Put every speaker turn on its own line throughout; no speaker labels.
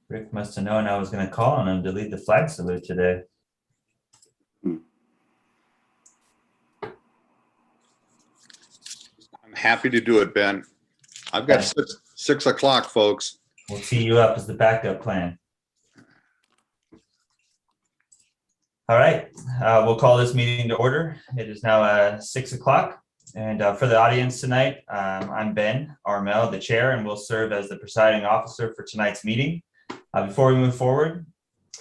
Rick must have known I was going to call on him to lead the flag salute today.
I'm happy to do it, Ben. I've got six o'clock, folks.
We'll tee you up as the backup plan. All right, we'll call this meeting to order. It is now 6 o'clock. And for the audience tonight, I'm Ben Armel, the chair, and will serve as the presiding officer for tonight's meeting. Before we move forward,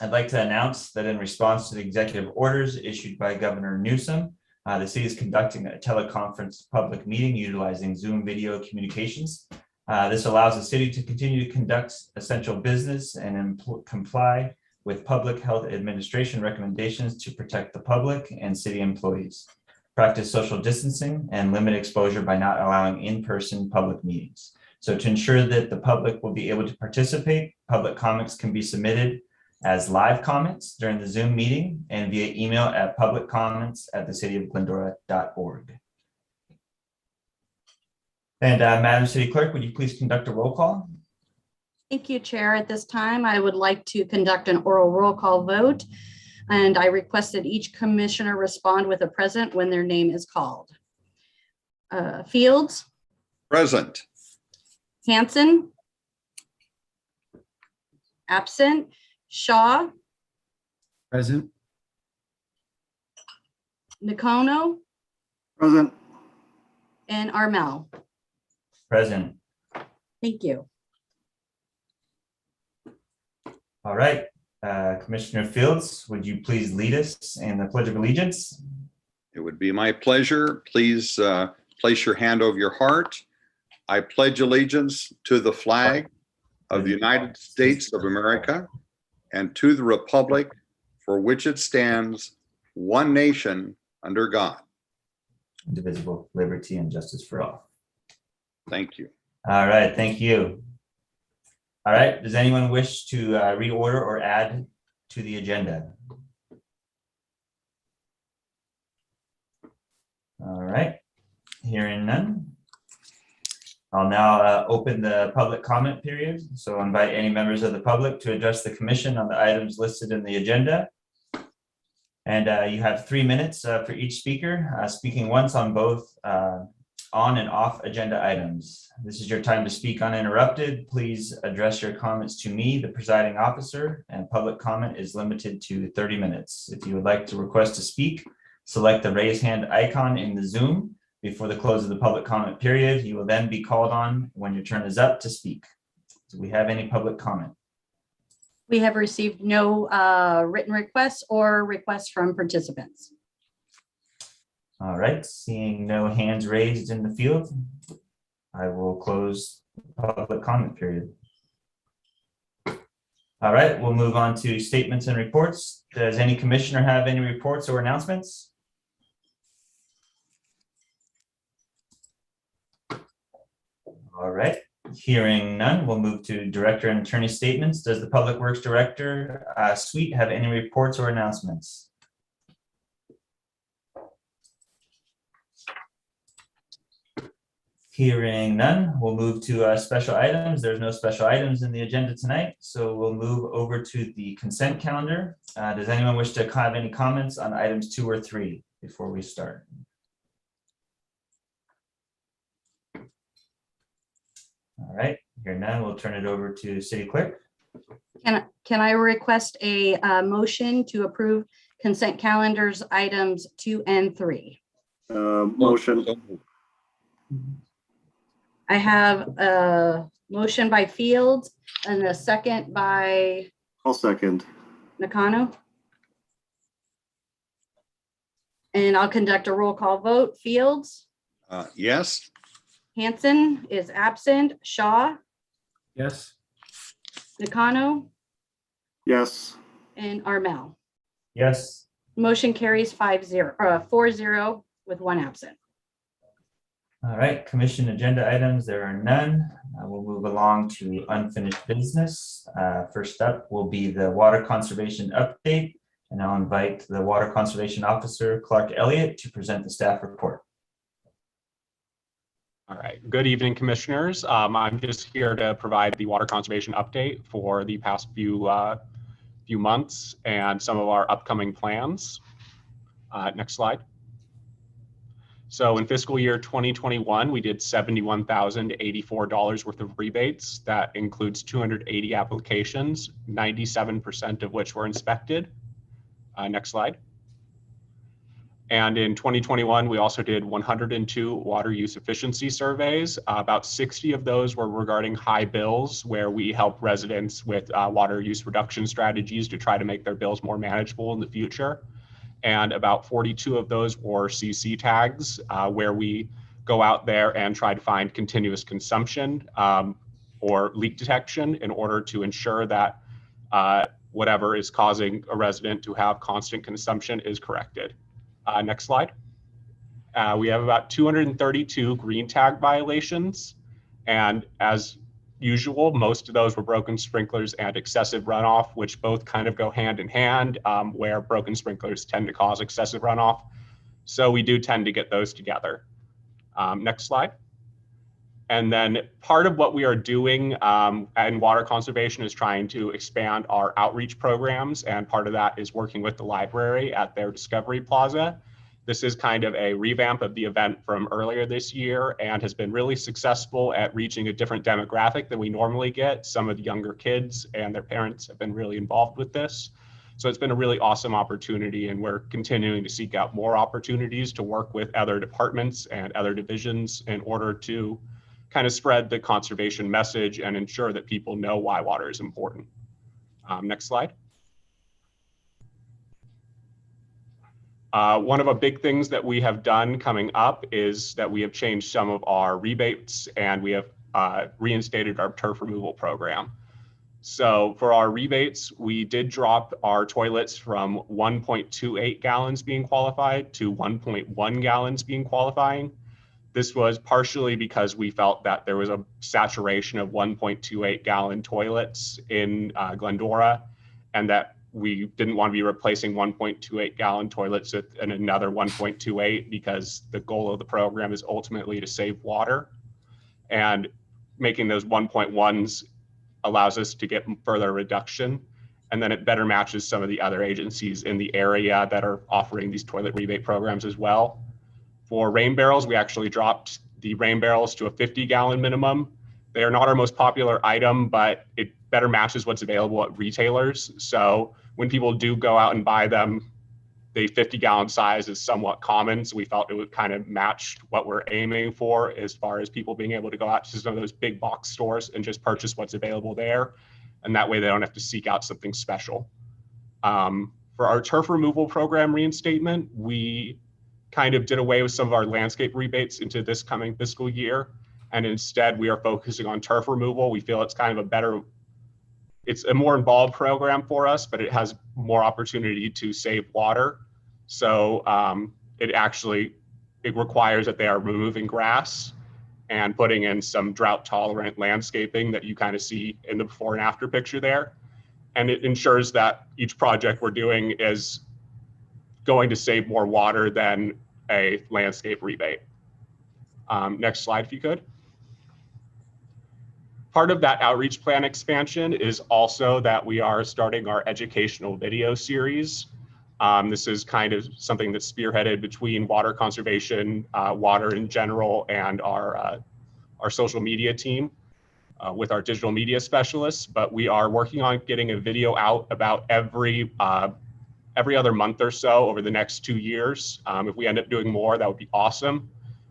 I'd like to announce that in response to the executive orders issued by Governor Newsom, the city is conducting a teleconference public meeting utilizing Zoom video communications. This allows the city to continue to conduct essential business and comply with public health administration recommendations to protect the public and city employees, practice social distancing, and limit exposure by not allowing in-person public meetings. So to ensure that the public will be able to participate, public comments can be submitted as live comments during the Zoom meeting and via email at publiccomments@thecityofglendora.org. And Madam City Clerk, would you please conduct a roll call?
Thank you, Chair. At this time, I would like to conduct an oral roll call vote, and I request that each commissioner respond with a present when their name is called. Fields?
Present.
Hanson? Absent. Shaw?
Present.
Nakono?
Present.
And Armel.
Present.
Thank you.
All right, Commissioner Fields, would you please lead us in the Pledge of Allegiance?
It would be my pleasure. Please place your hand over your heart. I pledge allegiance to the flag of the United States of America and to the republic for which it stands, one nation, under God.
Indivisible, liberty, and justice for all.
Thank you.
All right, thank you. All right, does anyone wish to reorder or add to the agenda? All right, hearing none. I'll now open the public comment period. So invite any members of the public to address the commission on the items listed in the agenda. And you have 3 minutes for each speaker, speaking once on both on and off agenda items. This is your time to speak uninterrupted. Please address your comments to me, the presiding officer, and public comment is limited to 30 minutes. If you would like to request to speak, select the raise hand icon in the Zoom before the close of the public comment period. You will then be called on when your turn is up to speak. Do we have any public comment?
We have received no written requests or requests from participants.
All right, seeing no hands raised in the field, I will close the public comment period. All right, we'll move on to statements and reports. Does any commissioner have any reports or announcements? All right, hearing none, we'll move to director and attorney statements. Does the Public Works Director Sweet have any reports or announcements? Hearing none, we'll move to special items. There's no special items in the agenda tonight, so we'll move over to the consent calendar. Does anyone wish to have any comments on items 2 or 3 before we start? All right, hearing none, we'll turn it over to City Clerk.
Can I request a motion to approve consent calendars items 2 and 3?
Motion.
I have a motion by Fields and a second by
I'll second.
Nakano. And I'll conduct a roll call vote. Fields,
Yes.
Hanson is absent. Shaw,
Yes.
Nakano,
Yes.
and Armel.
Yes.
Motion carries 4-0 with 1 absent.
All right, commission agenda items, there are none. We'll move along to unfinished business. First up will be the water conservation update, and I'll invite the Water Conservation Officer, Clark Elliott, to present the staff report.
Good evening, commissioners. I'm just here to provide the water conservation update for the past few months and some of our upcoming plans. Next slide. So in fiscal year 2021, we did $71,084 worth of rebates. That includes 280 applications, 97% of which were inspected. Next slide. And in 2021, we also did 102 water use efficiency surveys. About 60 of those were regarding high bills, where we help residents with water use reduction strategies to try to make their bills more manageable in the future. And about 42 of those were CC tags, where we go out there and try to find continuous consumption or leak detection in order to ensure that whatever is causing a resident to have constant consumption is corrected. Next slide. We have about 232 green tag violations. And as usual, most of those were broken sprinklers and excessive runoff, which both kind of go hand in hand, where broken sprinklers tend to cause excessive runoff. So we do tend to get those together. Next slide. And then part of what we are doing in water conservation is trying to expand our outreach programs. And part of that is working with the library at their Discovery Plaza. This is kind of a revamp of the event from earlier this year and has been really successful at reaching a different demographic than we normally get. Some of the younger kids and their parents have been really involved with this. So it's been a really awesome opportunity, and we're continuing to seek out more opportunities to work with other departments and other divisions in order to kind of spread the conservation message and ensure that people know why water is important. Next slide. One of the big things that we have done coming up is that we have changed some of our rebates, and we have reinstated our turf removal program. So for our rebates, we did drop our toilets from 1.28 gallons being qualified to 1.1 gallons being qualifying. This was partially because we felt that there was a saturation of 1.28 gallon toilets in Glendora, and that we didn't want to be replacing 1.28 gallon toilets with another 1.28, because the goal of the program is ultimately to save water. And making those 1.1s allows us to get further reduction. And then it better matches some of the other agencies in the area that are offering these toilet rebate programs as well. For rain barrels, we actually dropped the rain barrels to a 50 gallon minimum. They are not our most popular item, but it better matches what's available at retailers. So when people do go out and buy them, the 50 gallon size is somewhat common. So we felt it would kind of match what we're aiming for as far as people being able to go out to some of those big box stores and just purchase what's available there. And that way they don't have to seek out something special. For our turf removal program reinstatement, we kind of did away with some of our landscape rebates into this coming fiscal year. And instead we are focusing on turf removal. We feel it's kind of it's a more involved program for us, but it has more opportunity to save water. So it requires that they are removing grass and putting in some drought tolerant landscaping that you kind of see in the before and after picture there. And it ensures that each project we're doing is going to save more water than a landscape rebate. Next slide, if you could. Part of that outreach plan expansion is also that we are starting our educational video series. This is kind of something that's spearheaded between water conservation, water in general, and our social media team with our digital media specialists. But we are working on getting a video out about every other month or so over the next 2 years. If we end up doing more, that would be awesome.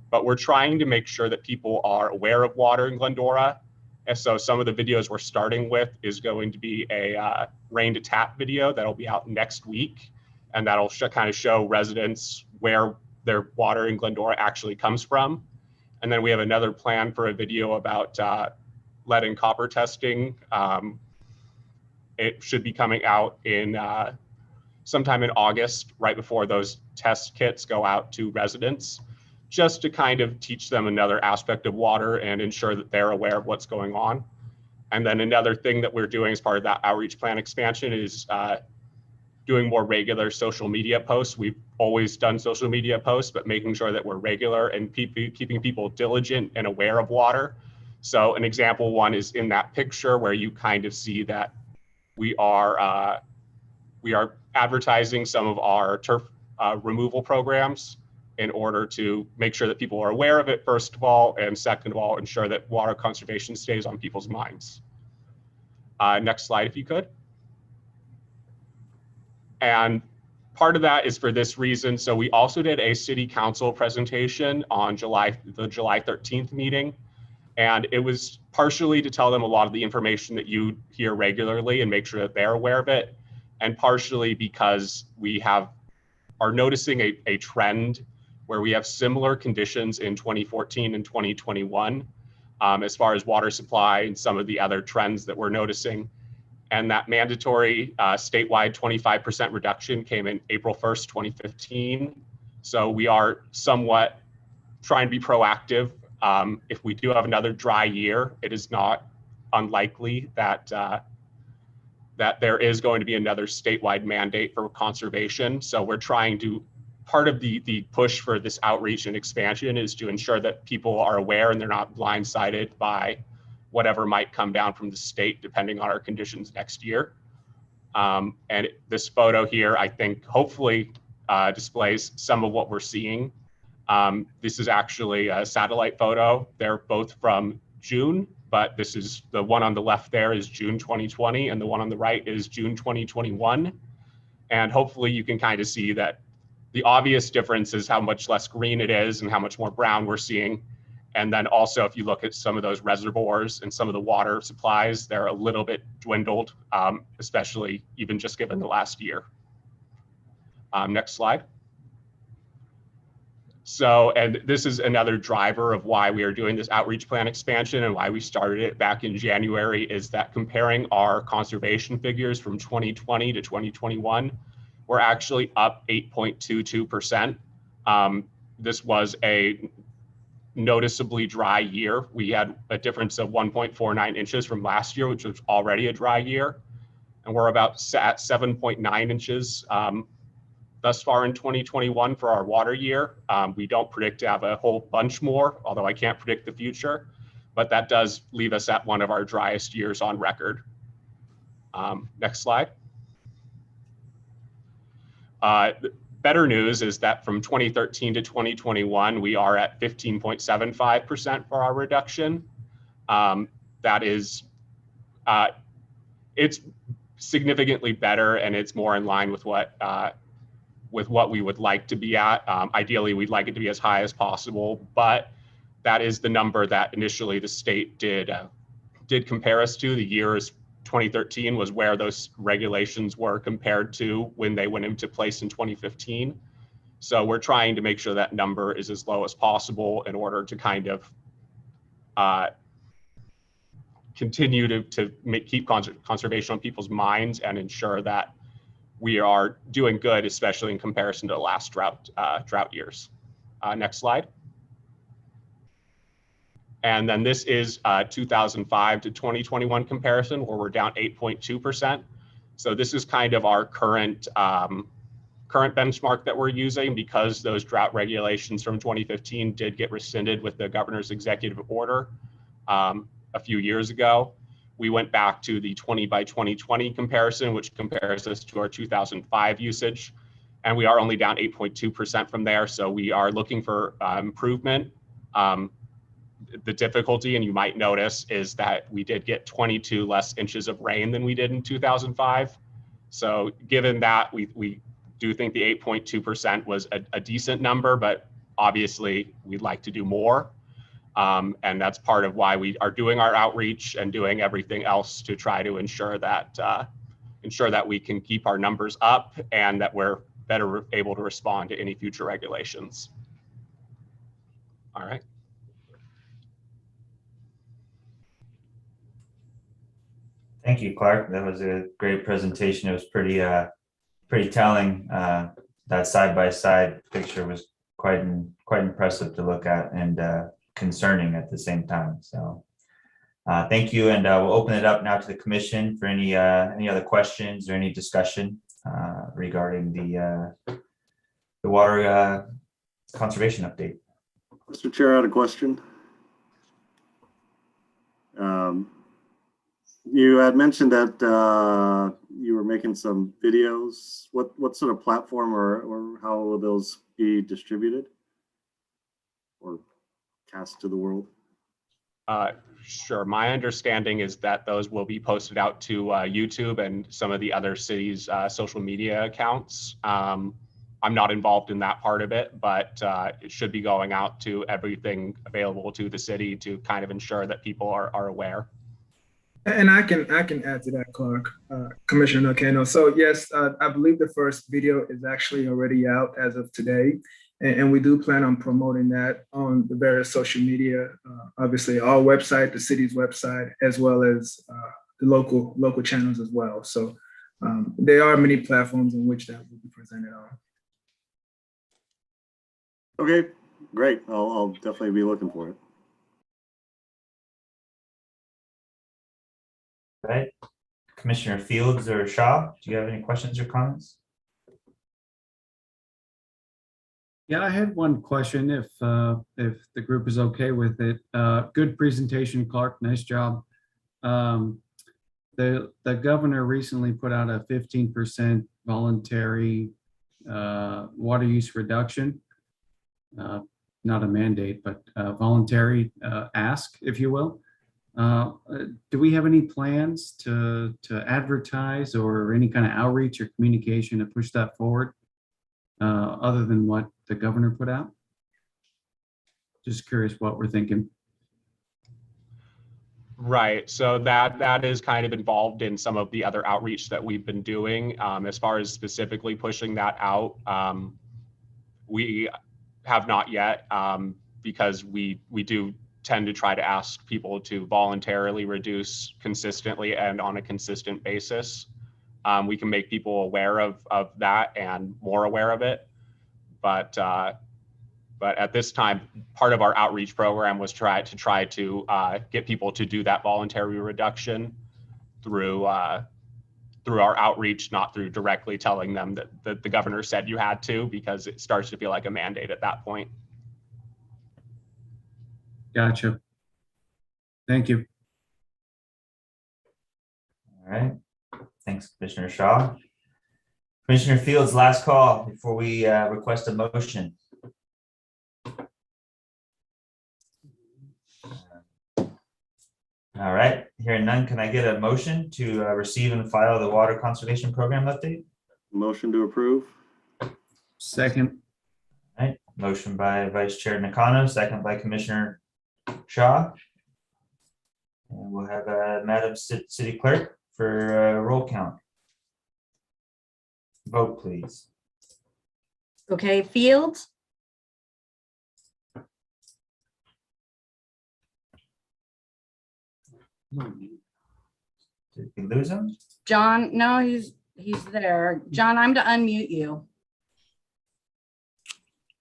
But we're trying to make sure that people are aware of water in Glendora. And so some of the videos we're starting with is going to be a rain to tap video that'll be out next week. And that'll kind of show residents where their water in Glendora actually comes from. And then we have another plan for a video about lead and copper testing. It should be coming out in sometime in August, right before those test kits go out to residents, just to kind of teach them another aspect of water and ensure that they're aware of what's going on. And then another thing that we're doing as part of that outreach plan expansion is doing more regular social media posts. We've always done social media posts, but making sure that we're regular and keeping people diligent and aware of water. So an example one is in that picture where you kind of see that we are advertising some of our turf removal programs in order to make sure that people are aware of it, first of all, and second of all, ensure that water conservation stays on people's minds. Next slide, if you could. And part of that is for this reason. So we also did a city council presentation on the July 13th meeting. And it was partially to tell them a lot of the information that you hear regularly and make sure that they're aware of it. And partially because we are noticing a trend where we have similar conditions in 2014 and 2021 as far as water supply and some of the other trends that we're noticing. And that mandatory statewide 25% reduction came in April 1st, 2015. So we are somewhat trying to be proactive. If we do have another dry year, it is not unlikely that that there is going to be another statewide mandate for conservation. So we're trying to, part of the push for this outreach and expansion is to ensure that people are aware and they're not blindsided by whatever might come down from the state, depending on our conditions next year. And this photo here, I think, hopefully displays some of what we're seeing. This is actually a satellite photo. They're both from June, but this is the one on the left there is June 2020, and the one on the right is June 2021. And hopefully you can kind of see that the obvious difference is how much less green it is and how much more brown we're seeing. And then also, if you look at some of those reservoirs and some of the water supplies, they're a little bit dwindled, especially even just given the last year. Next slide. So, and this is another driver of why we are doing this outreach plan expansion and why we started it back in January, is that comparing our conservation figures from 2020 to 2021, we're actually up 8.22%. This was a noticeably dry year. We had a difference of 1.49 inches from last year, which was already a dry year. And we're about at 7.9 inches thus far in 2021 for our water year. We don't predict to have a whole bunch more, although I can't predict the future, but that does leave us at one of our driest years on record. Next slide. Better news is that from 2013 to 2021, we are at 15.75% for our reduction. That is, it's significantly better, and it's more in line with what we would like to be at. Ideally, we'd like it to be as high as possible, but that is the number that initially the state did compare us to. The year is 2013 was where those regulations were compared to when they went into place in 2015. So we're trying to make sure that number is as low as possible in order to kind of continue to keep conservation on people's minds and ensure that we are doing good, especially in comparison to the last drought years. Next slide. And then this is 2005 to 2021 comparison, where we're down 8.2%. So this is kind of our current benchmark that we're using, because those drought regulations from 2015 did get rescinded with the governor's executive order a few years ago. We went back to the 20 by 2020 comparison, which compares us to our 2005 usage. And we are only down 8.2% from there. So we are looking for improvement. The difficulty, and you might notice, is that we did get 22 less inches of rain than we did in 2005. So given that, we do think the 8.2% was a decent number, but obviously we'd like to do more. And that's part of why we are doing our outreach and doing everything else to try to ensure that we can keep our numbers up and that we're better able to respond to any future regulations. All right.
Thank you, Clark. That was a great presentation. It was pretty telling. That side-by-side picture was quite impressive to look at, and concerning at the same time. So thank you, and we'll open it up now to the commission for any other questions or any discussion. regarding the water conservation update.
Mr. Chair, I had a question. You had mentioned that you were making some videos. What sort of platform or how will those be distributed or cast to the world?
Sure. My understanding is that those will be posted out to YouTube and some of the other cities' social media accounts. I'm not involved in that part of it, but it should be going out to everything available to the city to kind of ensure that people are aware.
And I can add to that, Clark, Commissioner Nakano. So yes, I believe the first video is actually already out as of today. And we do plan on promoting that on the various social media, obviously our website, the city's website, as well as the local channels as well. So there are many platforms in which that will be presented on.
Okay, great. I'll definitely be looking for it.
Right. Commissioner Fields or Shaw, do you have any questions or comments?
Yeah, I had one question if the group is okay with it. Good presentation, Clark. Nice job. The governor recently put out a 15% voluntary water use reduction. Not a mandate, but voluntary ask, if you will. Do we have any plans to advertise or any kind of outreach or communication to push that forward other than what the governor put out? Just curious what we're thinking.
Right. So that is kind of involved in some of the other outreach that we've been doing. As far as specifically pushing that out, we have not yet because we do tend to try to ask people to voluntarily reduce consistently and on a consistent basis. We can make people aware of that and more aware of it. But at this time, part of our outreach program was try to get people to do that voluntary reduction through our outreach, not through directly telling them that the governor said you had to, because it starts to feel like a mandate at that point.
Gotcha. Thank you.
All right. Thanks, Commissioner Shaw. Commissioner Fields, last call before we request a motion. All right, hearing none, can I get a motion to receive and file the water conservation program update?
Motion to approve.
Second.
All right, motion by Vice Chair Nakano, second by Commissioner Shaw. And we'll have Madam City Clerk for roll count. Vote, please.
Okay, Fields,
Did we lose him?
John, no, he's there. John, I'm to unmute you.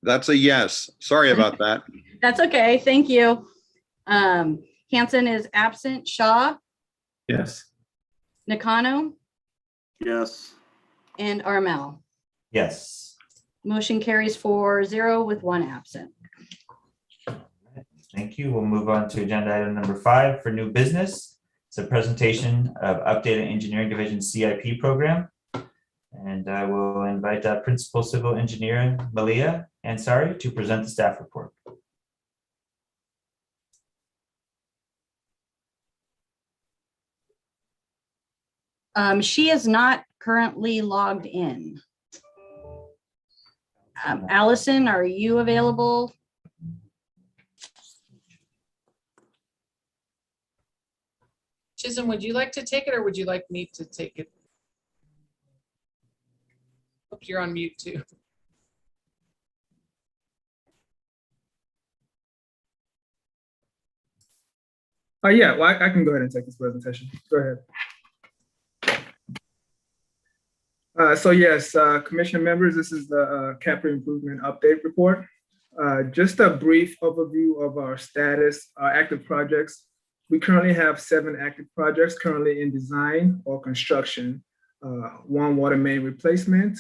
That's a yes. Sorry about that.
That's okay, thank you. Hanson is absent. Shaw,
Yes.
Nakano,
Yes.
and Armel.
Yes.
Motion carries 4-0 with 1 absent.
Thank you. We'll move on to agenda item number 5 for new business. It's a presentation of updated engineering division CIP program. And I will invite Principal Civil Engineer Malia Ansari to present the staff report.
She is not currently logged in. Allison, are you available?
Chisholm, would you like to take it or would you like me to take it? Hope you're on mute too.
Yeah, well, I can go ahead and take this presentation. Go ahead. So yes, Commission members, this is the Capri Improvement Update Report. Just a brief overview of our status, our active projects. We currently have 7 active projects currently in design or construction. one water main replacement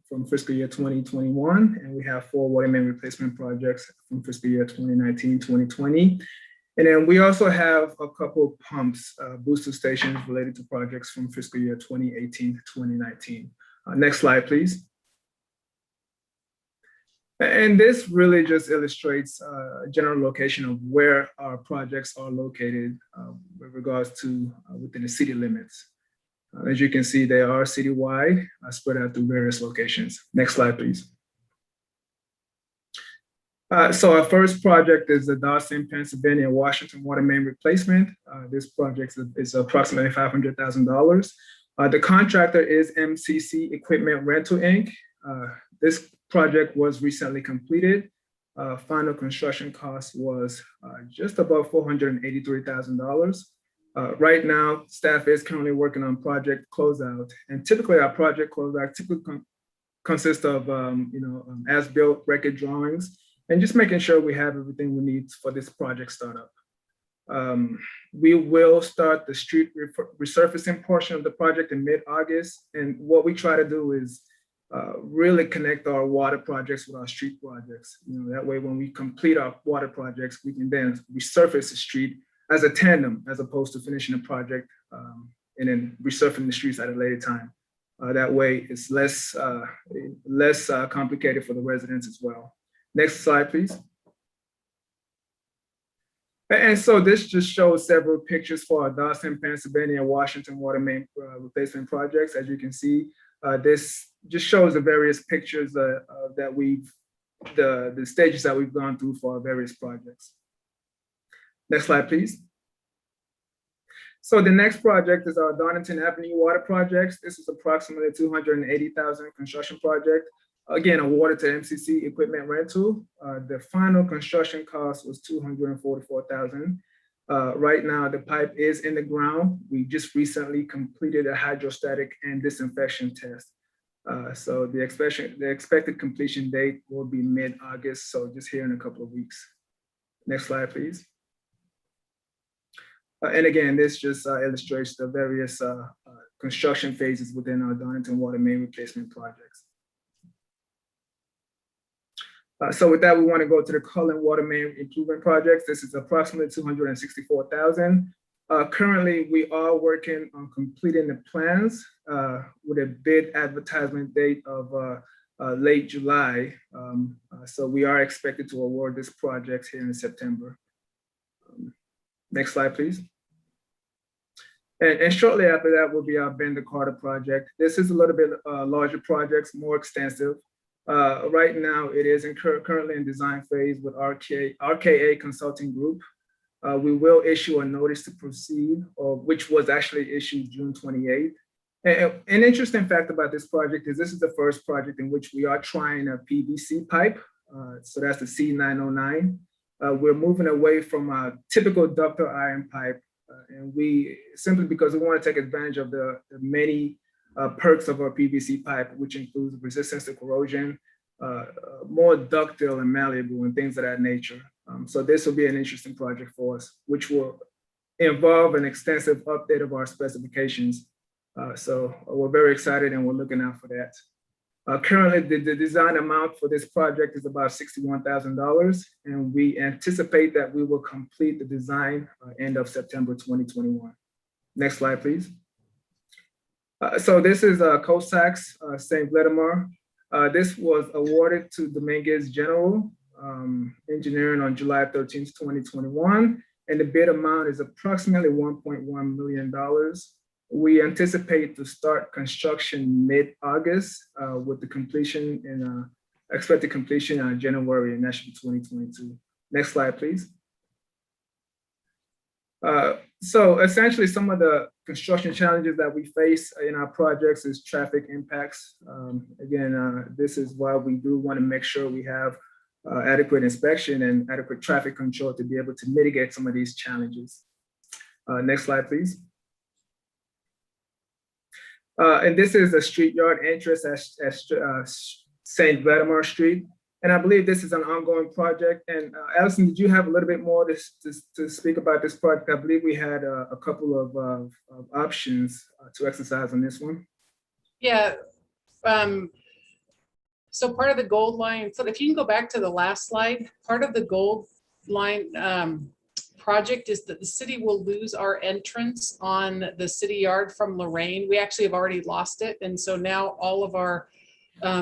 from fiscal year 2021, and we have 4 water main replacement projects from fiscal year 2019, 2020. And then we also have a couple of pumps, booster stations related to projects from fiscal year 2018 to 2019. Next slide, please. And this really just illustrates a general location of where our projects are located with regards to within the city limits. As you can see, they are citywide, spread out through various locations. Next slide, please. So our first project is the Dawson, Pennsylvania, Washington water main replacement. This project is approximately $500,000. The contractor is MCC Equipment Rental, Inc. This project was recently completed. Final construction cost was just above $483,000. Right now, staff is currently working on project closeout, and typically our project closeout typically consists of as-built record drawings and just making sure we have everything we need for this project startup. We will start the street resurfacing portion of the project in mid-August, and what we try to do is really connect our water projects with our street projects. That way, when we complete our water projects, we can then resurface the street as a tandem, as opposed to finishing a project and then resurfacing the streets at a later time. That way, it's less complicated for the residents as well. Next slide, please. And so this just shows several pictures for our Dawson, Pennsylvania, Washington water main replacement projects. As you can see, this just shows the various pictures the stages that we've gone through for our various projects. Next slide, please. So the next project is our Donnington Avenue water projects. This is approximately $280,000 construction project. Again, awarded to MCC Equipment Rental. The final construction cost was $244,000. Right now, the pipe is in the ground. We just recently completed a hydrostatic and disinfection test. So the expected completion date will be mid-August, so just here in a couple of weeks. Next slide, please. And again, this just illustrates the various construction phases within our Donnington water main replacement projects. So with that, we want to go to the Cullen water main improvement projects. This is approximately $264,000. Currently, we are working on completing the plans with a bid advertisement date of late July. So we are expected to award this project here in September. Next slide, please. And shortly after that will be our Bender Carter project. This is a little bit larger projects, more extensive. Right now, it is currently in design phase with RKA Consulting Group. We will issue a notice to proceed, which was actually issued June 28th. And an interesting fact about this project is this is the first project in which we are trying a PVC pipe. So that's the C909. We're moving away from a typical ductile iron pipe. And we simply because we want to take advantage of the many perks of our PVC pipe, which includes resistance to corrosion, more ductile and malleable and things of that nature. So this will be an interesting project for us, which will involve an extensive update of our specifications. So we're very excited and we're looking out for that. Currently, the design amount for this project is about $61,000, and we anticipate that we will complete the design end of September 2021. Next slide, please. So this is COSAC's St. Wetamar. This was awarded to Dominguez General Engineering on July 13th, 2021, and the bid amount is approximately $1.1 million. We anticipate to start construction mid-August with the completion in expected completion in January, and that should be 2022. Next slide, please. So essentially, some of the construction challenges that we face in our projects is traffic impacts. This is why we do want to make sure we have adequate inspection and adequate traffic control to be able to mitigate some of these challenges. Next slide, please. And this is a street yard entrance at St. Wetamar Street. And I believe this is an ongoing project. And Allison, did you have a little bit more to speak about this project? I believe we had a couple of options to exercise on this one.
Yeah. So part of the gold line, so if you can go back to the last slide, part of the gold line project is that the city will lose our entrance on the city yard from Lorraine. We actually have already lost it. And so now all of our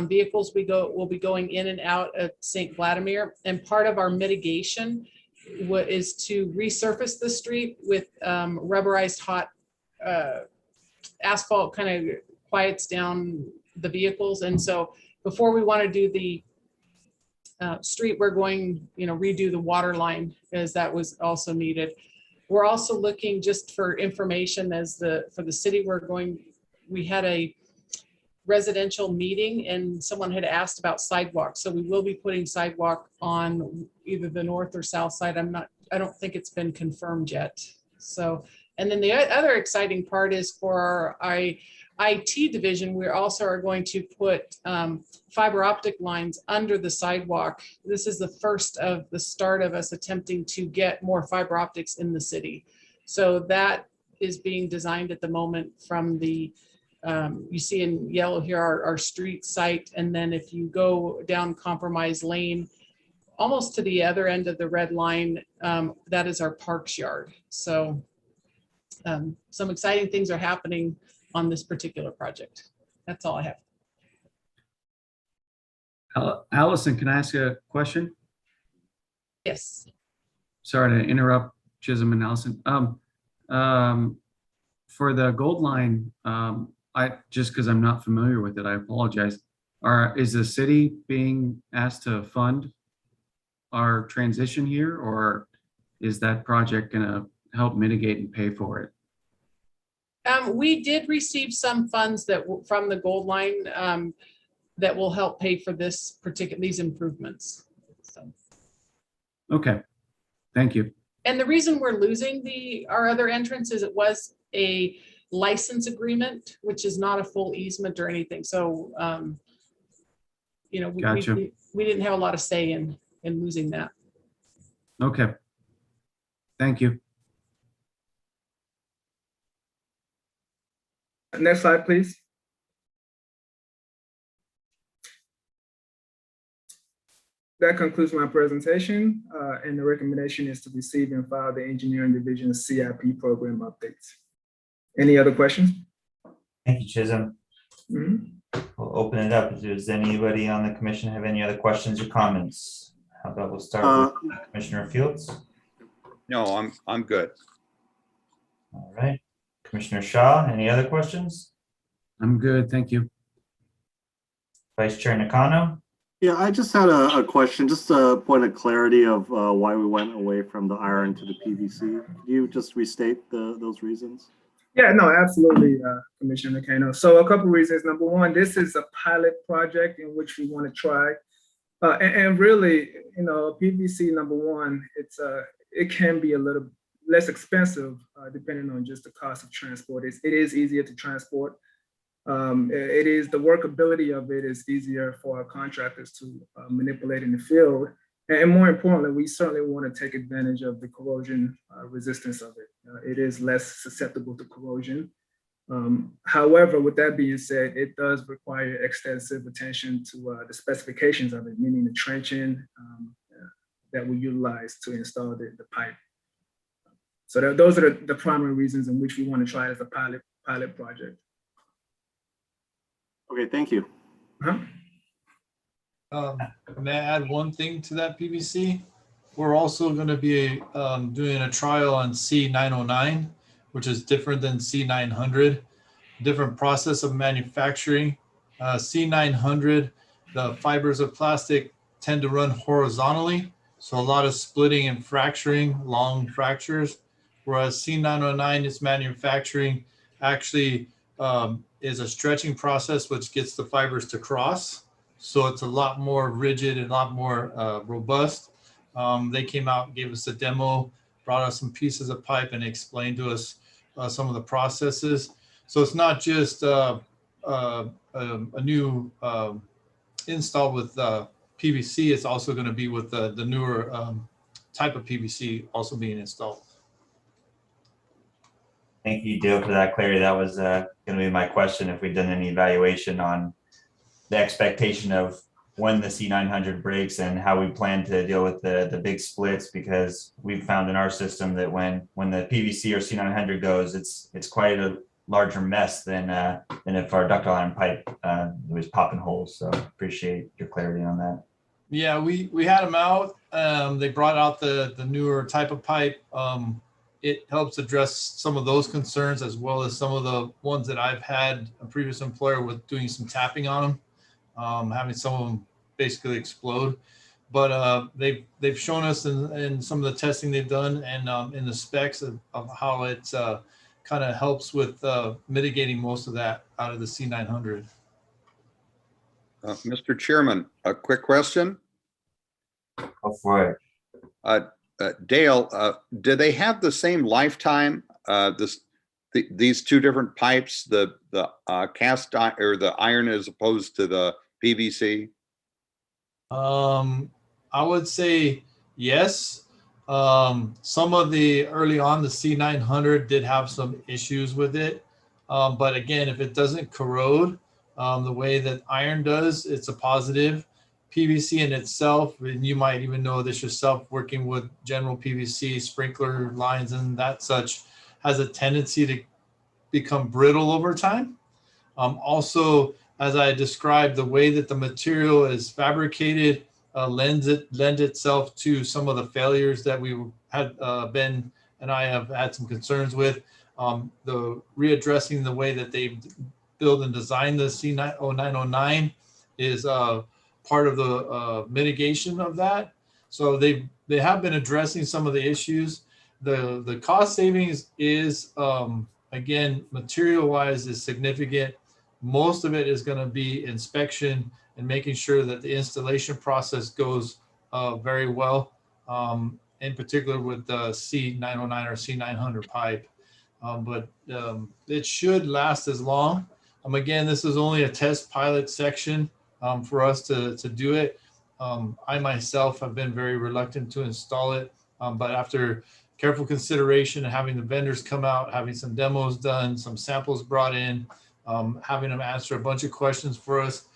vehicles will be going in and out of St. Vladimir. And part of our mitigation is to resurface the street with rubberized hot asphalt, kind of quiets down the vehicles. And so before we want to do the street, we're going, redo the water line, as that was also needed. We're also looking, just for information, for the city, we had a residential meeting and someone had asked about sidewalks. So we will be putting sidewalk on either the north or south side. I don't think it's been confirmed yet. So, and then the other exciting part is for our IT division, we also are going to put fiber optic lines under the sidewalk. This is the first of the start of us attempting to get more fiber optics in the city. So that is being designed at the moment from the, you see in yellow here, our street site. And then if you go down Compromise Lane, almost to the other end of the red line, that is our parks yard. So some exciting things are happening on this particular project. That's all I have.
Allison, can I ask a question?
Yes.
Sorry to interrupt Chisholm and Allison. For the gold line, just because I'm not familiar with it, I apologize. Is the city being asked to fund our transition here, or is that project going to help mitigate and pay for it?
We did receive some funds from the gold line that will help pay for these improvements. So.
Okay, thank you.
And the reason we're losing our other entrance is it was a license agreement, which is not a full easement or anything. So,
Gotcha.
we didn't have a lot of say in losing that.
Okay, thank you.
Next slide, please. That concludes my presentation, and the recommendation is to receive and file the Engineering Division's CIP program updates. Any other questions?
Thank you, Chisholm. We'll open it up. Does anybody on the commission have any other questions or comments? How about we'll start with Commissioner Fields?
No, I'm good.
All right. Commissioner Shaw, any other questions?
I'm good, thank you.
Vice Chair Nakano?
Yeah, I just had a question, just a point of clarity of why we went away from the iron to the PVC. Could you just restate those reasons?
Yeah, no, absolutely, Commissioner Nakano. So a couple reasons. Number one, this is a pilot project in which we want to try. And really, PVC, number one, it can be a little less expensive depending on just the cost of transport. It is easier to transport. The workability of it is easier for our contractors to manipulate in the field. And more importantly, we certainly want to take advantage of the corrosion resistance of it. It is less susceptible to corrosion. However, with that being said, it does require extensive attention to the specifications of it, meaning the trenching that we utilize to install the pipe. So those are the primary reasons in which we want to try it as a pilot project.
Okay, thank you.
May I add one thing to that PVC? We're also going to be doing a trial on C909, which is different than C900, different process of manufacturing. C900, the fibers of plastic tend to run horizontally, so a lot of splitting and fracturing, long fractures, whereas C909 is manufacturing actually is a stretching process which gets the fibers to cross. So it's a lot more rigid and a lot more robust. They came out, gave us a demo, brought us some pieces of pipe and explained to us some of the processes. So it's not just a new install with PVC, it's also going to be with the newer type of PVC also being installed.
Thank you, Dale, for that clarity. That was going to be my question, if we've done any evaluation on the expectation of when the C900 breaks and how we plan to deal with the big splits, because we've found in our system that when the PVC or C900 goes, it's quite a larger mess than if our ductile iron pipe was popping holes. So appreciate your clarity on that.
Yeah, we had them out. They brought out the newer type of pipe. It helps address some of those concerns, as well as some of the ones that I've had a previous employer with doing some tapping on them, having some of them basically explode. But they've shown us in some of the testing they've done and in the specs of how it kind of helps with mitigating most of that out of the C900.
Mr. Chairman, a quick question.
Go for it.
Dale, do they have the same lifetime? These two different pipes, the cast iron or the iron as opposed to the PVC?
I would say yes. Some of the early on, the C900 did have some issues with it. But again, if it doesn't corrode the way that iron does, it's a positive. PVC in itself, and you might even know this yourself, working with general PVC sprinkler lines and that such, has a tendency to become brittle over time. Also, as I described, the way that the material is fabricated lends itself to some of the failures that we had, Ben and I have had some concerns with. The readdressing the way that they build and design the C909 is part of the mitigation of that. So they have been addressing some of the issues. The cost savings is, again, material wise is significant. Most of it is going to be inspection and making sure that the installation process goes very well, in particular with the C909 or C900 pipe. But it should last as long. Again, this is only a test pilot section for us to do it. I myself have been very reluctant to install it, but after careful consideration and having the vendors come out, having some demos done, some samples brought in, having them answer a bunch of questions for us,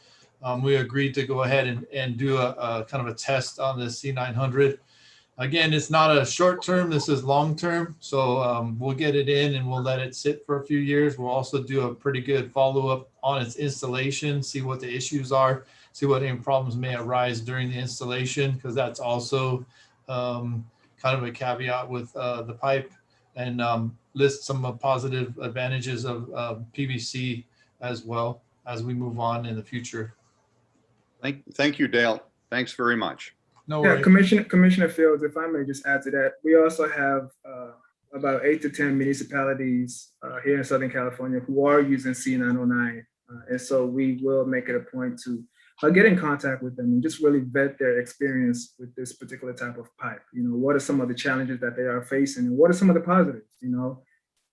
we agreed to go ahead and do a kind of a test on the C900. Again, it's not a short term, this is long term. So we'll get it in and we'll let it sit for a few years. We'll also do a pretty good follow-up on its installation, see what the issues are, see what any problems may arise during the installation, because that's also kind of a caveat with the pipe, and list some positive advantages of PVC as well as we move on in the future.
Thank you, Dale. Thanks very much.
No
Yeah,
worries.
Commissioner Fields, if I may just add to that, we also have about 8 to 10 municipalities here in Southern California who are using C909. And so we will make it a point to get in contact with them and just really vet their experience with this particular type of pipe. You know, what are some of the challenges that they are facing and what are some of the positives, you know,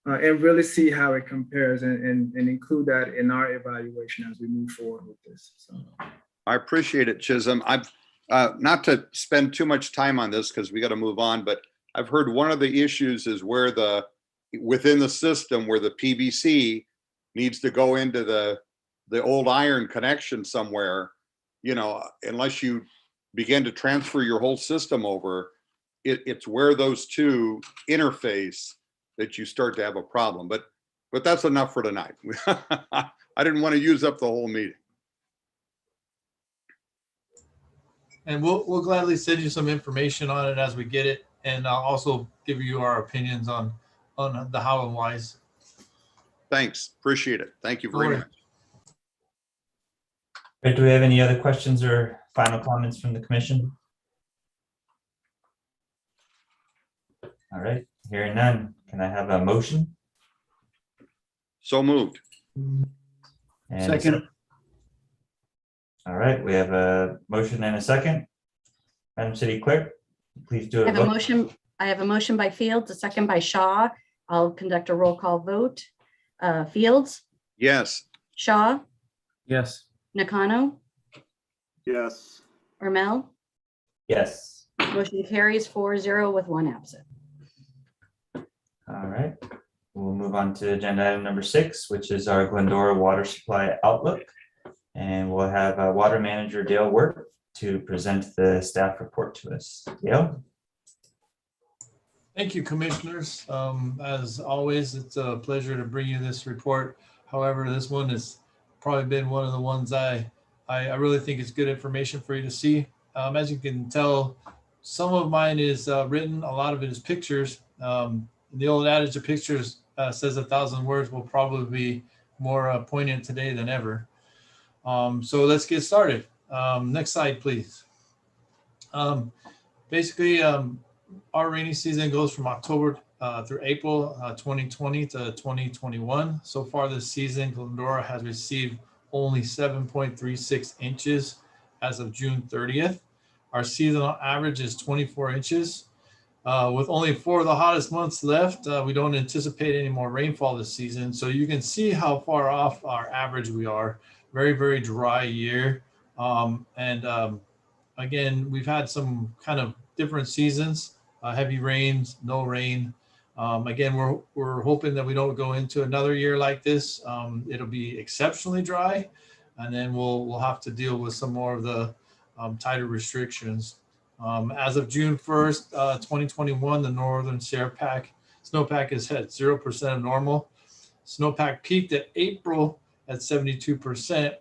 and really see how it compares and include that in our evaluation as we move forward with this. So
I appreciate it, Chisholm. I've not to spend too much time on this because we got to move on, but I've heard one of the issues is where within the system where the PVC needs to go into the old iron connection somewhere, you know, unless you begin to transfer your whole system over, it's where those two interface that you start to have a problem. But that's enough for tonight. I didn't want to use up the whole meeting.
And we'll gladly send you some information on it as we get it, and I'll also give you our opinions on the how and whys.
Thanks. Appreciate it. Thank you very much.
Do we have any other questions or final comments from the commission? All right, hearing none, can I have a motion?
So moved.
And a
Second.
All right, we have a motion and a second. Madam City Clerk, please do
I
a
have a
vote.
motion. I have a motion by Fields, a second by Shaw. I'll conduct a roll call vote. Fields,
Yes.
Shaw,
Yes.
Nakano,
Yes.
Armel,
Yes.
motion carries 4-0 with one absent.
All right. We'll move on to agenda item number 6, which is our Glendora water supply outlook. And we'll have Water Manager Dale Work to present the staff report to us. Dale?
Thank you, commissioners. As always, it's a pleasure to bring you this report. However, this one has probably been one of the ones I really think is good information for you to see. As you can tell, some of mine is written, a lot of it is pictures. The old adage of pictures says 1,000 words will probably be more poignant today than ever. So let's get started. Next slide, please. Basically, our rainy season goes from October through April 2020 to 2021. So far this season, Glendora has received only 7.36 inches as of June 30th. Our seasonal average is 24 inches. With only 4 of the hottest months left, we don't anticipate any more rainfall this season. So you can see how far off our average we are. Very, very dry year. Again, we've had some kind of different seasons, heavy rains, no rain. Again, we're hoping that we don't go into another year like this. It'll be exceptionally dry, and then we'll have to deal with some more of the tighter restrictions. As of June 1st, 2021, the northern snowpack is at 0% of normal. Snowpack peaked at April at 72%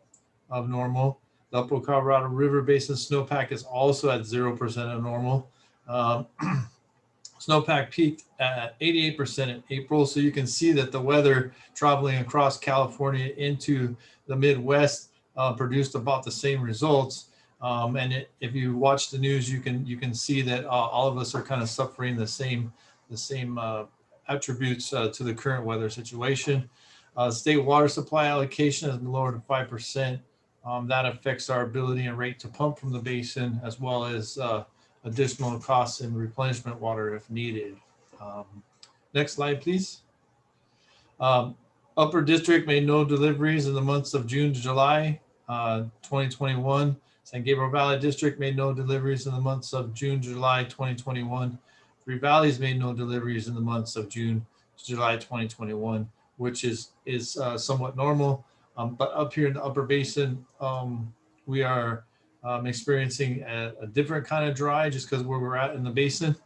of normal. The Upper Colorado River Basin snowpack is also at 0% of normal. Snowpack peaked at 88% in April. So you can see that the weather traveling across California into the Midwest produced about the same results. If you watch the news, you can see that all of us are kind of suffering the same attributes to the current weather situation. State water supply allocation has been lowered to 5%. That affects our ability and rate to pump from the basin, as well as additional costs in replenishment water if needed. Next slide, please. Upper District made no deliveries in the months of June to July 2021. San Gabriel Valley District made no deliveries in the months of June to July 2021. Three Valleys made no deliveries in the months of June to July 2021, which is somewhat normal. But up here in the Upper Basin, we are experiencing a different kind of dry just because where we're at in the basin.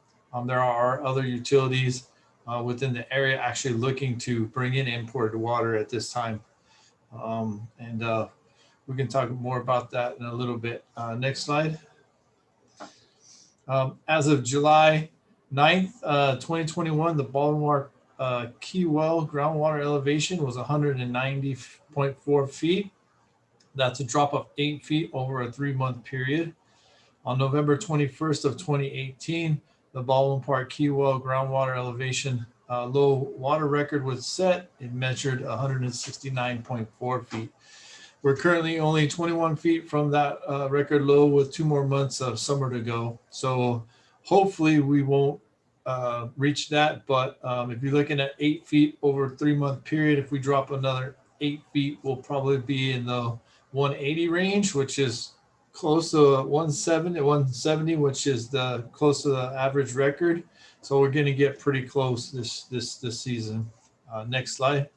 There are other utilities within the area actually looking to bring in imported water at this time. We can talk more about that in a little bit. Next slide. As of July 9th, 2021, the Baltimore Key Well groundwater elevation was 190.4 feet. That's a drop of 8 feet over a 3-month period. On November 21st of 2018, the Baldwin Park Key Well groundwater elevation low water record was set. It measured 169.4 feet. We're currently only 21 feet from that record low with 2 more months of summer to go. So hopefully we won't reach that. But if you're looking at 8 feet over a 3-month period, if we drop another 8 feet, we'll probably be in the 180 range, which is close to 170, which is close to the average record. So we're going to get pretty close this season. Next slide.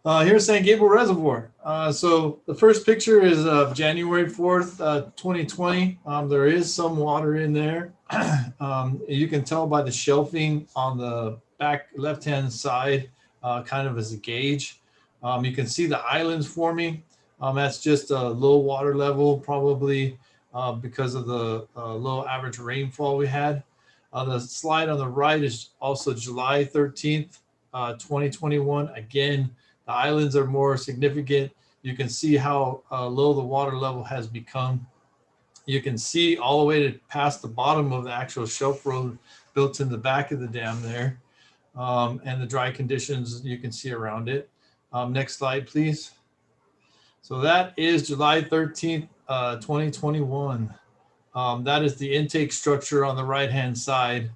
Here's San Gable Reservoir. So the first picture is of January 4th, 2020. There is some water in there. You can tell by the shelving on the back left-hand side, kind of as a gauge. You can see the islands forming. That's just a low water level, probably because of the low average rainfall we had. The slide on the right is also July 13th, 2021. Again, the islands are more significant. You can see how low the water level has become. You can see all the way to past the bottom of the actual shelf road built in the back of the dam there. And the dry conditions you can see around it. Next slide, please. So that is July 13th, 2021. That is the intake structure on the right-hand side.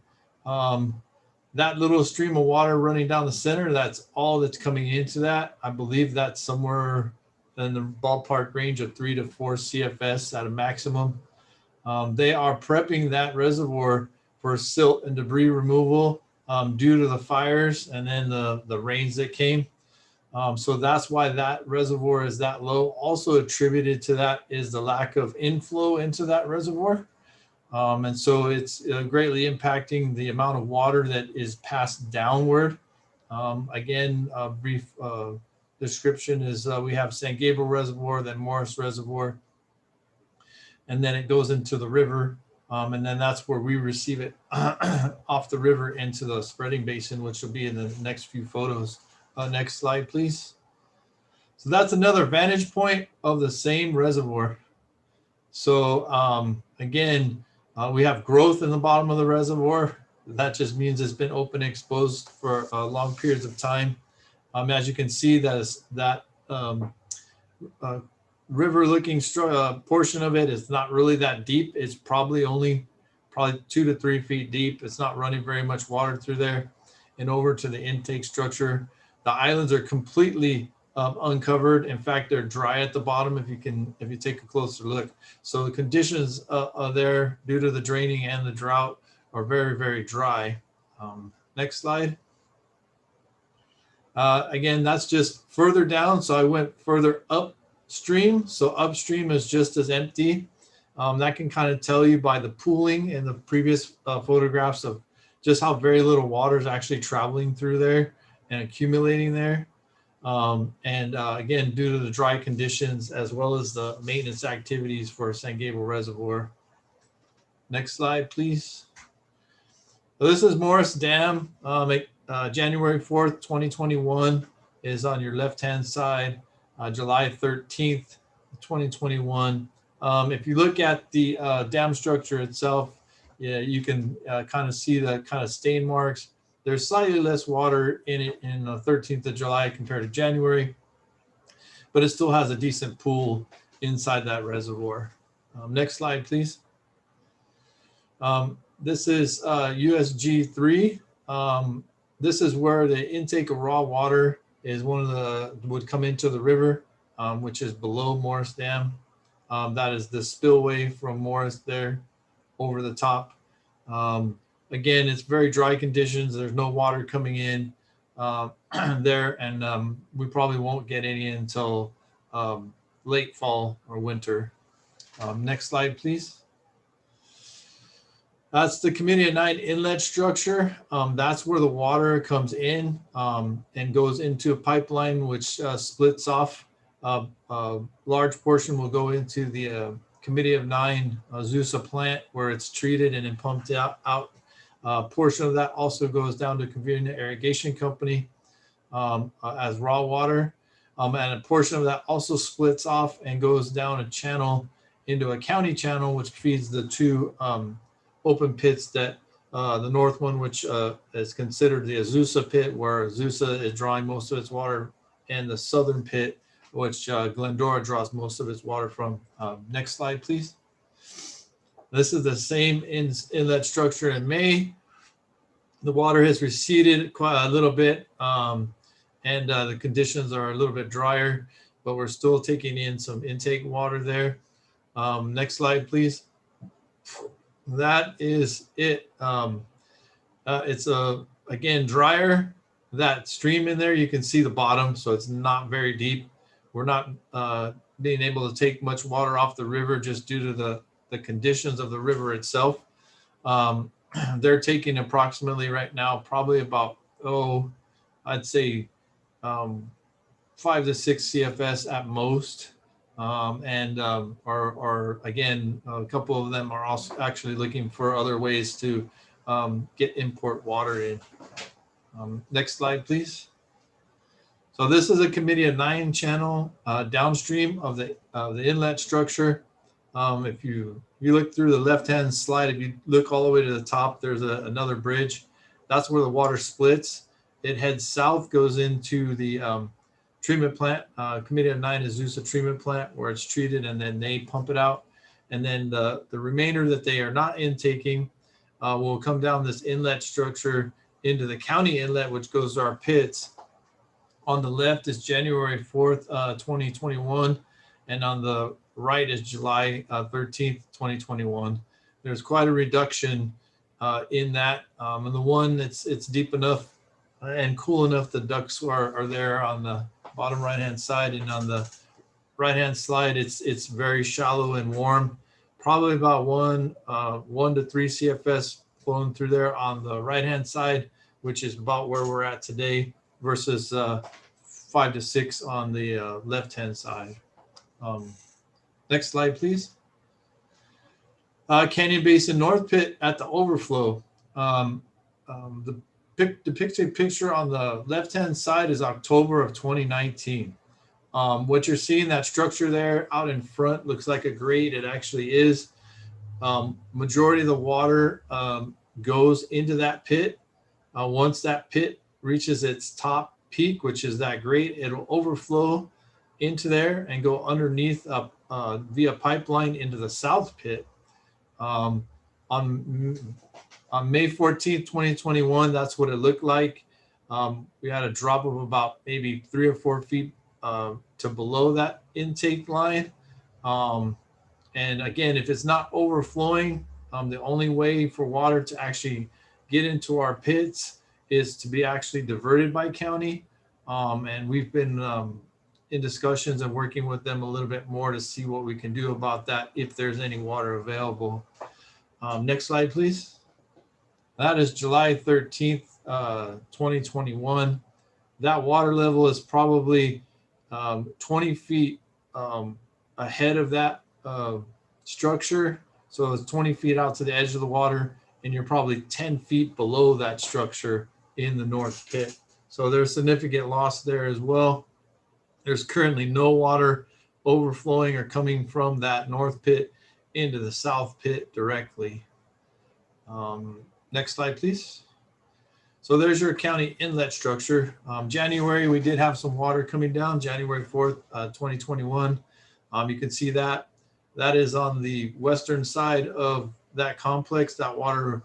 That little stream of water running down the center, that's all that's coming into that. I believe that's somewhere in the ballpark range of 3 to 4 CFS at a maximum. They are prepping that reservoir for silt and debris removal due to the fires and then the rains that came. So that's why that reservoir is that low. Also attributed to that is the lack of inflow into that reservoir. And so it's greatly impacting the amount of water that is passed downward. Again, a brief description is we have San Gable Reservoir, then Morris Reservoir, and then it goes into the river. And then that's where we receive it off the river into the spreading basin, which will be in the next few photos. Next slide, please. So that's another vantage point of the same reservoir. So again, we have growth in the bottom of the reservoir. That just means it's been open exposed for long periods of time. As you can see, that river-looking portion of it is not really that deep. It's probably 2 to 3 feet deep. It's not running very much water through there. And over to the intake structure, the islands are completely uncovered. In fact, they're dry at the bottom if you take a closer look. So the conditions are there due to the draining and the drought are very, very dry. Next slide. Again, that's just further down. So I went further upstream. So upstream is just as empty. That can kind of tell you by the pooling in the previous photographs of just how very little water is actually traveling through there and accumulating there. Again, due to the dry conditions as well as the maintenance activities for San Gable Reservoir. Next slide, please. So this is Morris Dam. January 4th, 2021 is on your left-hand side. July 13th, 2021. If you look at the dam structure itself, yeah, you can kind of see the kind of stain marks. There's slightly less water in it in the 13th of July compared to January, but it still has a decent pool inside that reservoir. Next slide, please. This is USG3. This is where the intake of raw water is would come into the river, which is below Morris Dam. That is the spillway from Morris there over the top. Again, it's very dry conditions. There's no water coming in there, and we probably won't get any until late fall or winter. Next slide, please. That's the Committee of 9 inlet structure. That's where the water comes in and goes into a pipeline, which splits off. A large portion will go into the Committee of 9 Azusa plant, where it's treated and then pumped out. A portion of that also goes down to Convenient Irrigation Company as raw water. And a portion of that also splits off and goes down a channel into a county channel, which feeds the 2 open pits that the north one, which is considered the Azusa pit, where Azusa is drawing most of its water, and the southern pit, which Glendora draws most of its water from. Next slide, please. This is the same inlet structure in May. The water has receded quite a little bit, and the conditions are a little bit drier, but we're still taking in some intake water there. Next slide, please. That is it. It's again drier. That stream in there, you can see the bottom, so it's not very deep. We're not being able to take much water off the river just due to the conditions of the river itself. They're taking approximately right now, probably about, I'd say 5 to 6 CFS at most. Or again, a couple of them are also actually looking for other ways to get import water in. Next slide, please. So this is a Committee of 9 channel downstream of the inlet structure. If you look through the left-hand slide, if you look all the way to the top, there's another bridge. That's where the water splits. It heads south, goes into the treatment plant, Committee of 9 Azusa treatment plant, where it's treated and then they pump it out. And then the remainder that they are not intaking will come down this inlet structure into the county inlet, which goes to our pits. On the left is January 4th, 2021, and on the right is July 13th, 2021. There's quite a reduction in that. And the one it's deep enough and cool enough, the ducks are there on the bottom right-hand side, and on the right-hand slide, it's very shallow and warm. Probably about 1 to 3 CFS flowing through there on the right-hand side, which is about where we're at today, versus 5 to 6 on the left-hand side. Next slide, please. Canyon Basin North Pit at the overflow. The depicted picture on the left-hand side is October of 2019. What you're seeing, that structure there out in front, looks like a grate. It actually is. Majority of the water goes into that pit. Once that pit reaches its top peak, which is that grate, it'll overflow into there and go underneath via pipeline into the south pit. On May 14th, 2021, that's what it looked like. We had a drop of about maybe 3 or 4 feet to below that intake line. And again, if it's not overflowing, the only way for water to actually get into our pits is to be actually diverted by county. And we've been in discussions and working with them a little bit more to see what we can do about that if there's any water available. Next slide, please. That is July 13th, 2021. That water level is probably 20 feet ahead of that structure. So it's 20 feet out to the edge of the water, and you're probably 10 feet below that structure in the north pit. So there's significant loss there as well. There's currently no water overflowing or coming from that north pit into the south pit directly. Next slide, please. So there's your county inlet structure. January, we did have some water coming down, January 4th, 2021. You can see that. That is on the western side of that complex. That water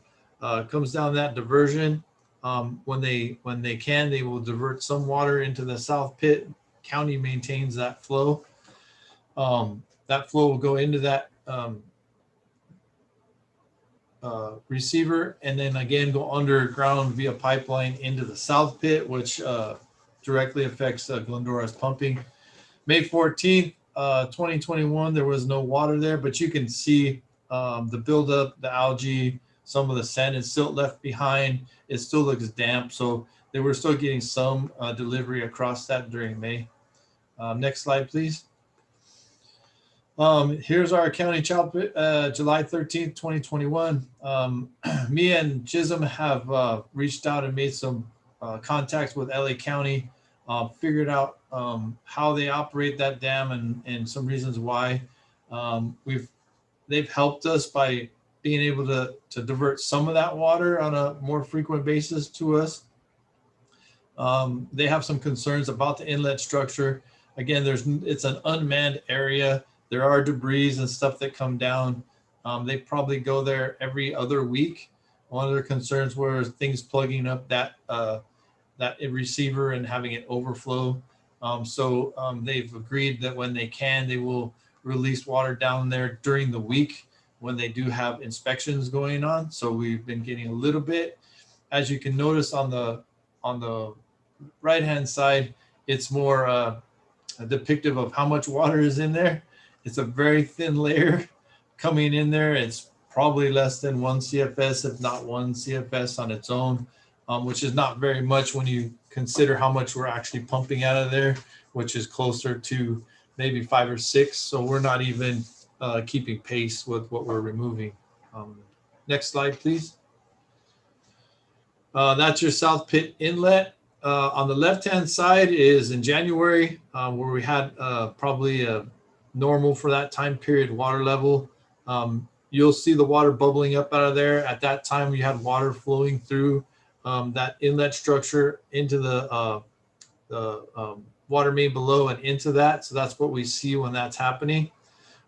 comes down that diversion. When they can, they will divert some water into the south pit. County maintains that flow. That flow will go into that receiver, and then again go underground via pipeline into the south pit, which directly affects Glendora's pumping. May 14th, 2021, there was no water there, but you can see the buildup, the algae, some of the sand and silt left behind. It still looks damp, so they were still getting some delivery across that during May. Next slide, please. Here's our county child pit, July 13th, 2021. Me and Chisholm have reached out and made some contacts with LA County, figured out how they operate that dam and some reasons why. They've helped us by being able to divert some of that water on a more frequent basis to us. They have some concerns about the inlet structure. Again, it's an unmanned area. There are debris and stuff that come down. They probably go there every other week. One of their concerns was things plugging up that receiver and having it overflow. So they've agreed that when they can, they will release water down there during the week when they do have inspections going on. So we've been getting a little bit. As you can notice on the right-hand side, it's more depictive of how much water is in there. It's a very thin layer coming in there. It's probably less than 1 CFS, if not 1 CFS on its own, which is not very much when you consider how much we're actually pumping out of there, which is closer to maybe 5 or 6. So we're not even keeping pace with what we're removing. Next slide, please. That's your South Pit Inlet. On the left-hand side is in January, where we had probably a normal for that time period water level. You'll see the water bubbling up out of there. At that time, we had water flowing through that inlet structure into the water main below and into that. So that's what we see when that's happening.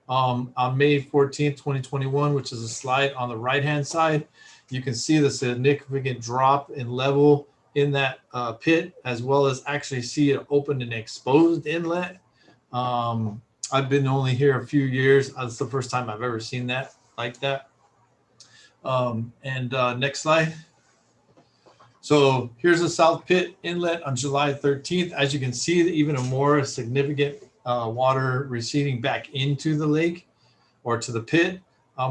On May 14th, 2021, which is a slide on the right-hand side, you can see the significant drop in level in that pit, as well as actually see an open and exposed inlet. I've been only here a few years. That's the first time I've ever seen that like that. Next slide. So here's the South Pit Inlet on July 13th. As you can see, even a more significant water receding back into the lake or to the pit.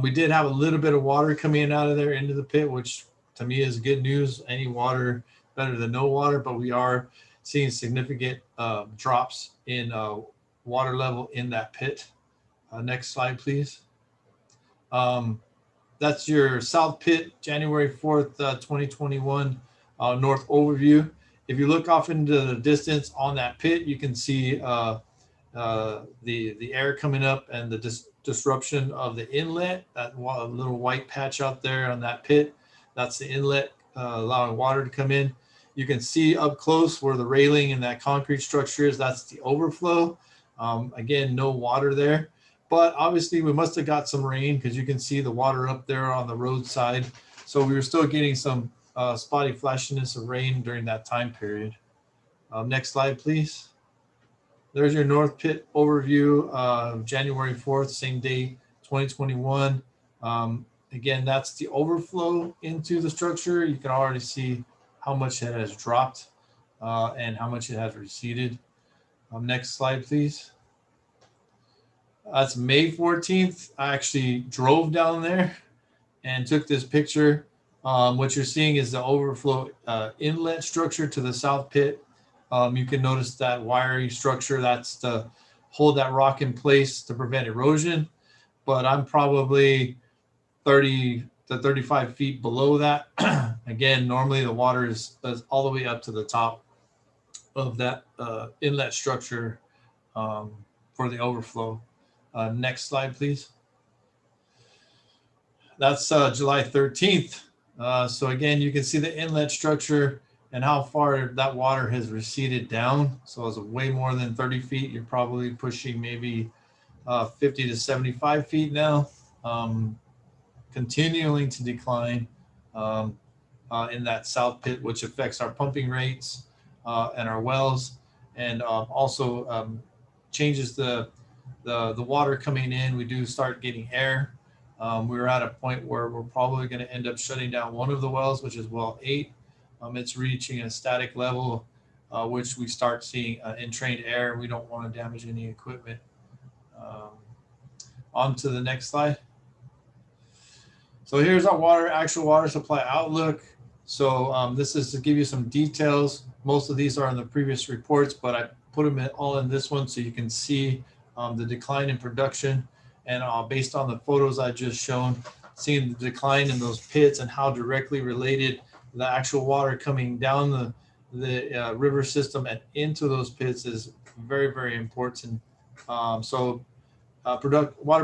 We did have a little bit of water coming out of there into the pit, which to me is good news. Any water better than no water, but we are seeing significant drops in water level in that pit. Next slide, please. That's your South Pit, January 4th, 2021 north overview. If you look off into the distance on that pit, you can see the air coming up and the disruption of the inlet, that little white patch out there on that pit. That's the inlet allowing water to come in. You can see up close where the railing and that concrete structure is. That's the overflow. Again, no water there, but obviously we must have got some rain because you can see the water up there on the roadside. So we were still getting some spotty flashiness of rain during that time period. Next slide, please. There's your North Pit overview of January 4th, same day, 2021. Again, that's the overflow into the structure. You can already see how much it has dropped and how much it has receded. Next slide, please. That's May 14th. I actually drove down there and took this picture. What you're seeing is the overflow inlet structure to the South Pit. You can notice that wiry structure, that's to hold that rock in place to prevent erosion. But I'm probably 30 to 35 feet below that. Again, normally the water is all the way up to the top of that inlet structure for the overflow. Next slide, please. That's July 13th. So again, you can see the inlet structure and how far that water has receded down. So it's way more than 30 feet. You're probably pushing maybe 50 to 75 feet now, continuing to decline in that South Pit, which affects our pumping rates and our wells, and also changes the water coming in. We do start getting air. We're at a point where we're probably going to end up shutting down one of the wells, which is well 8. It's reaching a static level, which we start seeing entrained air. We don't want to damage any equipment. On to the next slide. So here's our actual water supply outlook. So this is to give you some details. Most of these are in the previous reports, but I put them all in this one so you can see the decline in production. And based on the photos I just shown, seeing the decline in those pits and how directly related the actual water coming down the river system and into those pits is very, very important. Water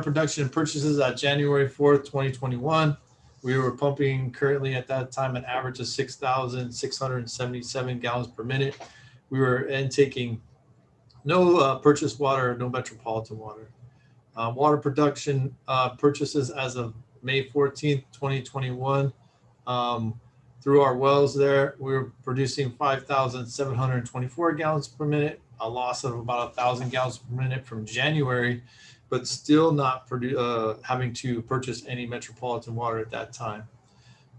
production and purchases at January 4th, 2021. We were pumping currently at that time an average of 6,677 gallons per minute. We were intaking no purchased water, no metropolitan water. Water production purchases as of May 14th, 2021. Through our wells there, we were producing 5,724 gallons per minute, a loss of about 1,000 gallons per minute from January, but still not having to purchase any metropolitan water at that time.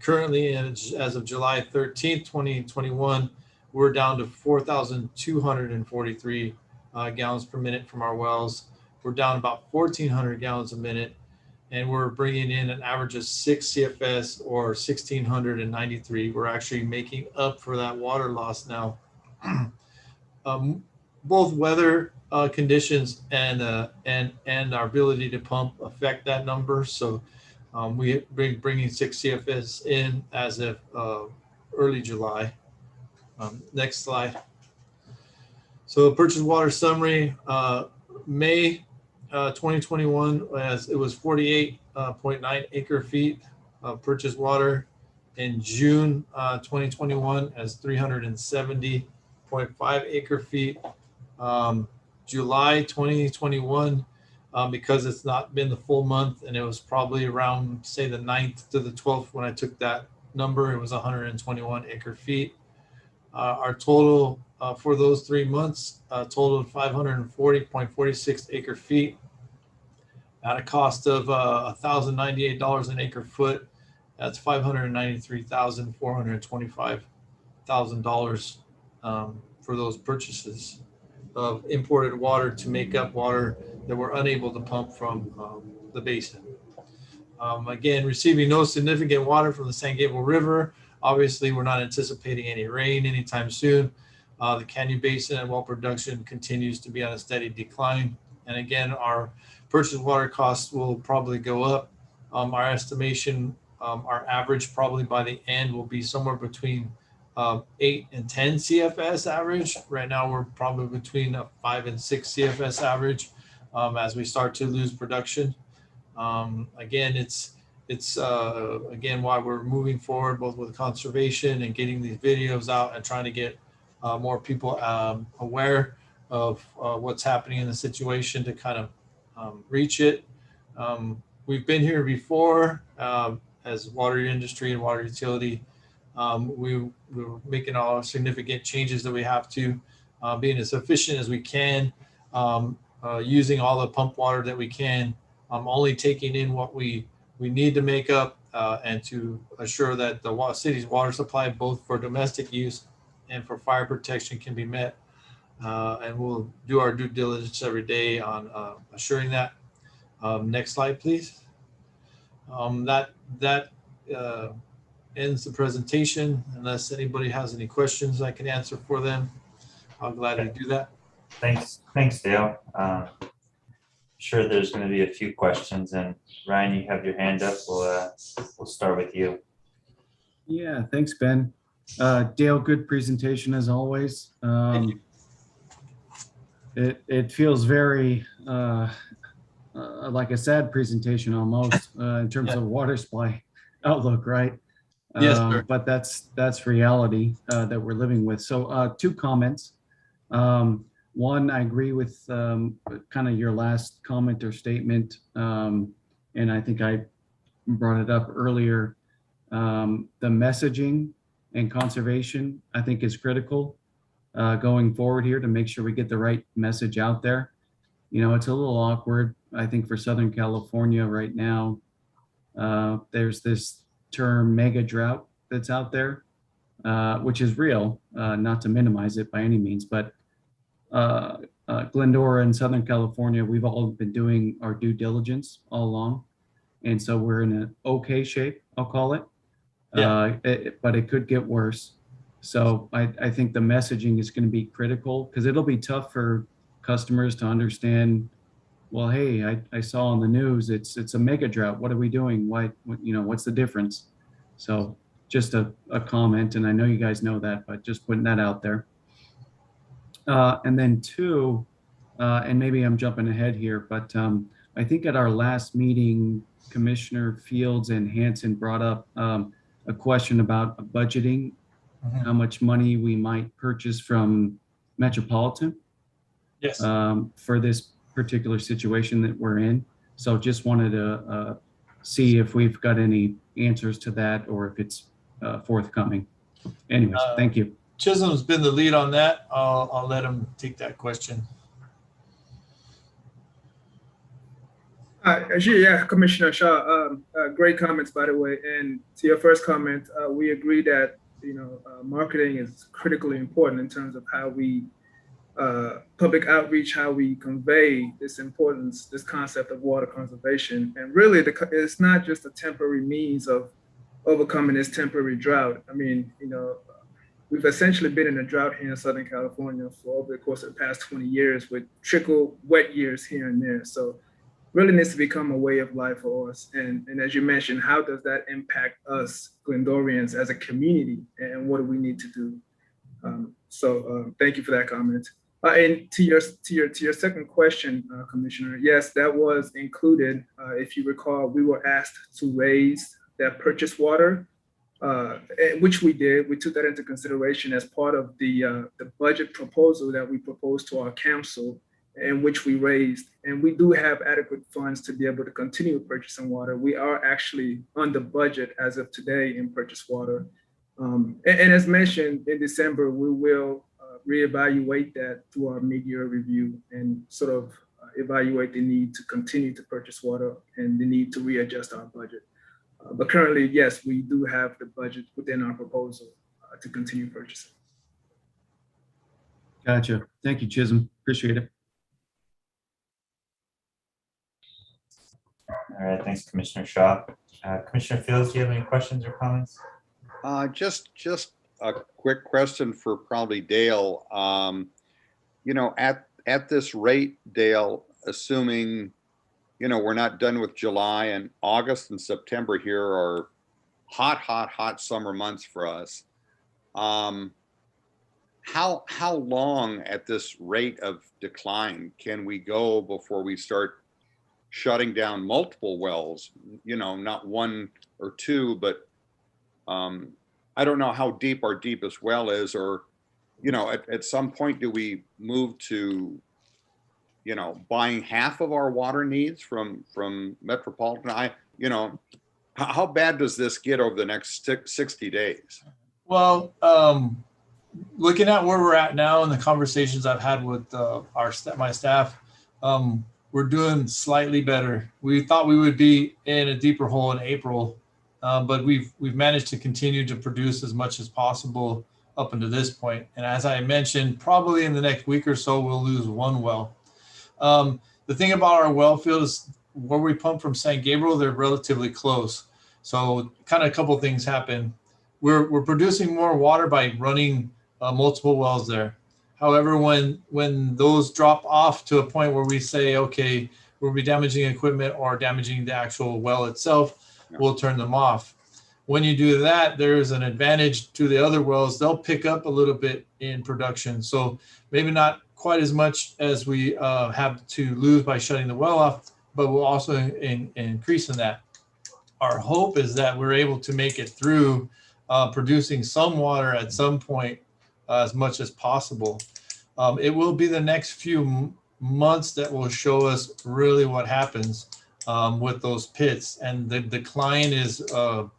Currently, as of July 13th, 2021, we're down to 4,243 gallons per minute from our wells. We're down about 1,400 gallons a minute, and we're bringing in an average of 6 CFS or 1,693. We're actually making up for that water loss now. Both weather conditions and our ability to pump affect that number. So we bringing 6 CFS in as of early July. Next slide. So purchased water summary, May 2021, as it was 48.9 acre feet of purchased water. In June 2021 as 370.5 acre feet. July 2021, because it's not been the full month, and it was probably around, say, the 9th to the 12th when I took that number, it was 121 acre feet. Our total for those 3 months totaled 540.46 acre feet at a cost of $1,098 an acre foot. That's $593,425 for those purchases of imported water to make up water that we're unable to pump from the basin. Again, receiving no significant water from the San Gable River. Obviously, we're not anticipating any rain anytime soon. The Canyon Basin and well production continues to be on a steady decline. And again, our purchase water costs will probably go up. Our estimation, our average probably by the end will be somewhere between 8 and 10 CFS average. Right now, we're probably between a 5 and 6 CFS average as we start to lose production. Again, it's again why we're moving forward both with conservation and getting these videos out and trying to get more people aware of what's happening in the situation to kind of reach it. We've been here before as water industry and water utility. We're making all significant changes that we have to, being as efficient as we can, using all the pump water that we can, only taking in what we need to make up and to assure that the city's water supply, both for domestic use and for fire protection, can be met. And we'll do our due diligence every day on assuring that. Next slide, please. That ends the presentation. Unless anybody has any questions I can answer for them, I'll gladly do that.
Thanks, Dale. Sure, there's going to be a few questions, and Ryan, you have your hand up. We'll start with you.
Yeah, thanks, Ben. Dale, good presentation as always. It feels very like a sad presentation almost in terms of water supply outlook, right?
Yes, sir.
But that's reality that we're living with. So 2 comments. One, I agree with kind of your last comment or statement, and I think I brought it up earlier. The messaging and conservation, I think, is critical going forward here to make sure we get the right message out there. You know, it's a little awkward, I think, for Southern California right now. There's this term mega drought that's out there, which is real, not to minimize it by any means, but Glendora and Southern California, we've all been doing our due diligence all along. And so we're in an okay shape, I'll call it. But it could get worse. So I think the messaging is going to be critical because it'll be tough for customers to understand, well, hey, I saw on the news, it's a mega drought. What are we doing? What's the difference? So just a comment, and I know you guys know that, but just putting that out there. And then 2, and maybe I'm jumping ahead here, but I think at our last meeting, Commissioner Fields and Hanson brought up a question about budgeting, how much money we might purchase from Metropolitan for this particular situation that we're in. So just wanted to see if we've got any answers to that or if it's forthcoming. Anyways, thank you.
Chisholm's been the lead on that. I'll let him take that question.
Yeah, Commissioner Shaw, great comments, by the way. And to your first comment, we agree that marketing is critically important in terms of how we public outreach, how we convey this importance, this concept of water conservation. And really, it's not just a temporary means of overcoming this temporary drought. I mean, we've essentially been in a drought here in Southern California for over the course of the past 20 years with trickle wet years here and there. So really needs to become a way of life for us. And as you mentioned, how does that impact us Glendorians as a community, and what do we need to do? Thank you for that comment. And to your second question, Commissioner, yes, that was included. If you recall, we were asked to raise that purchase water, which we did. We took that into consideration as part of the budget proposal that we proposed to our council, and which we raised. And we do have adequate funds to be able to continue purchasing water. We are actually under budget as of today in purchase water. And as mentioned, in December, we will reevaluate that through our mid-year review and sort of evaluate the need to continue to purchase water and the need to readjust our budget. But currently, yes, we do have the budget within our proposal to continue purchasing.
Gotcha. Thank you, Chisholm. Appreciate it.
All right, thanks, Commissioner Shaw. Commissioner Fields, do you have any questions or comments?
Just a quick question for probably Dale. You know, at this rate, Dale, assuming, you know, we're not done with July, and August and September here are hot summer months for us. How long at this rate of decline can we go before we start shutting down multiple wells? You know, not one or two, but I don't know how deep our deepest well is, or, you know, at some point, do we move to, you know, buying half of our water needs from Metropolitan? You know, how bad does this get over the next 60 days?
Well, looking at where we're at now and the conversations I've had with my staff, we're doing slightly better. We thought we would be in a deeper hole in April, but we've managed to continue to produce as much as possible up until this point. And as I mentioned, probably in the next week or so, we'll lose one well. The thing about our well field is where we pump from San Gabriel, they're relatively close. So kind of a couple of things happen. We're producing more water by running multiple wells there. However, when those drop off to a point where we say, okay, we'll be damaging equipment or damaging the actual well itself, we'll turn them off. When you do that, there's an advantage to the other wells. They'll pick up a little bit in production. So maybe not quite as much as we have to lose by shutting the well off, but we'll also increase in that. Our hope is that we're able to make it through producing some water at some point as much as possible. It will be the next few months that will show us really what happens with those pits. And the decline is, the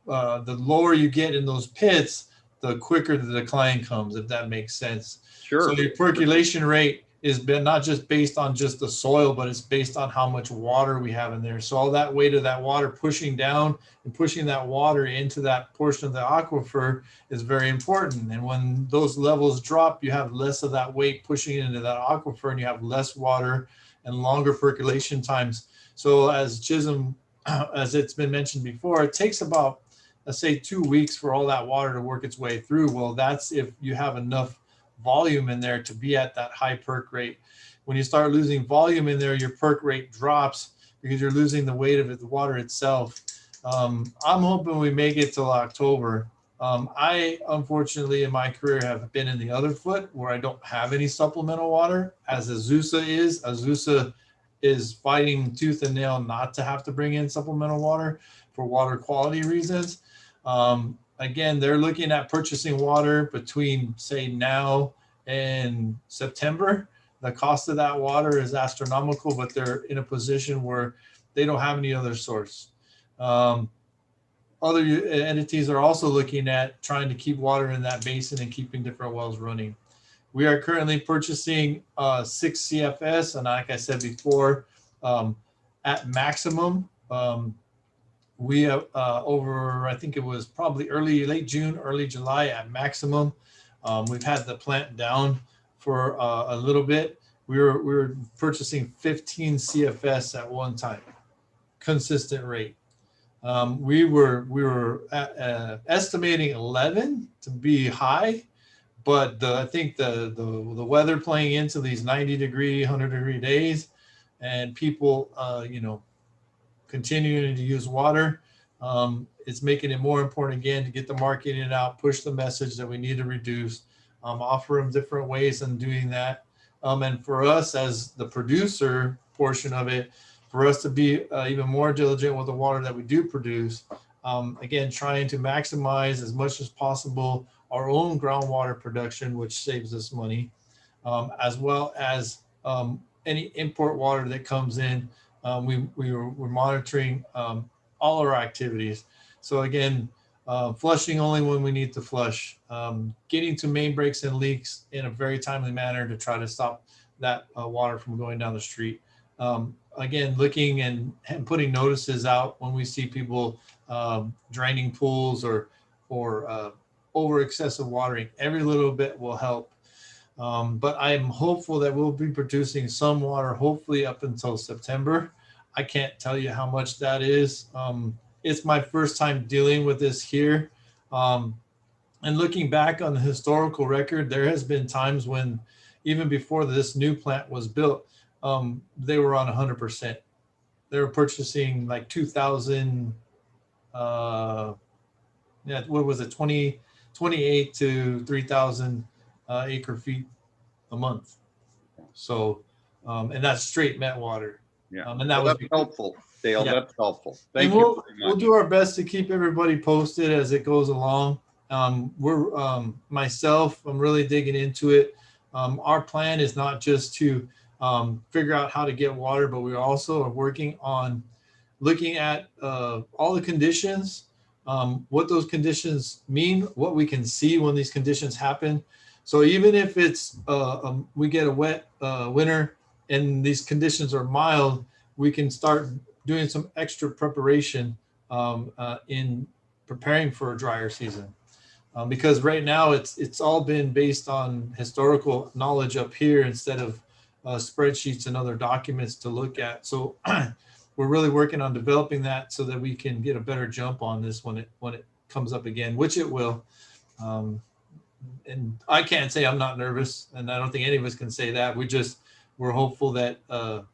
lower you get in those pits, the quicker the decline comes, if that makes sense.
Sure.
So your percolation rate is not just based on just the soil, but it's based on how much water we have in there. So all that weight of that water pushing down and pushing that water into that portion of the aquifer is very important. And when those levels drop, you have less of that weight pushing into that aquifer, and you have less water and longer percolation times. So as Chisholm, as it's been mentioned before, it takes about, let's say, 2 weeks for all that water to work its way through. Well, that's if you have enough volume in there to be at that high perk rate. When you start losing volume in there, your perk rate drops because you're losing the weight of the water itself. I'm hoping we make it till October. I, unfortunately, in my career have been in the other foot where I don't have any supplemental water, as Azusa is. Azusa is fighting tooth and nail not to have to bring in supplemental water for water quality reasons. Again, they're looking at purchasing water between, say, now and September. The cost of that water is astronomical, but they're in a position where they don't have any other source. Other entities are also looking at trying to keep water in that basin and keeping different wells running. We are currently purchasing 6 CFS, and like I said before, at maximum. We have over, I think it was probably late June, early July at maximum. We've had the plant down for a little bit. We were purchasing 15 CFS at one time, consistent rate. We were estimating 11 to be high, but I think the weather playing into these 90-degree, 100-degree days, and people, you know, continuing to use water, it's making it more important again to get the marketing out, push the message that we need to reduce, offer them different ways in doing that. And for us as the producer portion of it, for us to be even more diligent with the water that we do produce, again, trying to maximize as much as possible our own groundwater production, which saves us money, as well as any import water that comes in. We're monitoring all our activities. So again, flushing only when we need to flush, getting to main breaks and leaks in a very timely manner to try to stop that water from going down the street. Again, looking and putting notices out when we see people draining pools or over excessive watering. Every little bit will help. But I'm hopeful that we'll be producing some water, hopefully up until September. I can't tell you how much that is. It's my first time dealing with this here. And looking back on the historical record, there has been times when, even before this new plant was built, they were on 100%. They were purchasing like 2,000, what was it, 28 to 3,000 acre feet a month. So, and that's straight Met water.
Yeah,
And that was
that's helpful, Dale.
Yeah.
That's helpful.
And
Thank
we'll,
you very
we'll
much.
do our best to keep everybody posted as it goes along. Myself, I'm really digging into it. Our plan is not just to figure out how to get water, but we also are working on looking at all the conditions, what those conditions mean, what we can see when these conditions happen. So even if it's we get a wet winter and these conditions are mild, we can start doing some extra preparation in preparing for a drier season. Because right now it's all been based on historical knowledge up here instead of spreadsheets and other documents to look at. So we're really working on developing that so that we can get a better jump on this when it comes up again, which it will. And I can't say I'm not nervous, and I don't think any of us can say that. We're hopeful that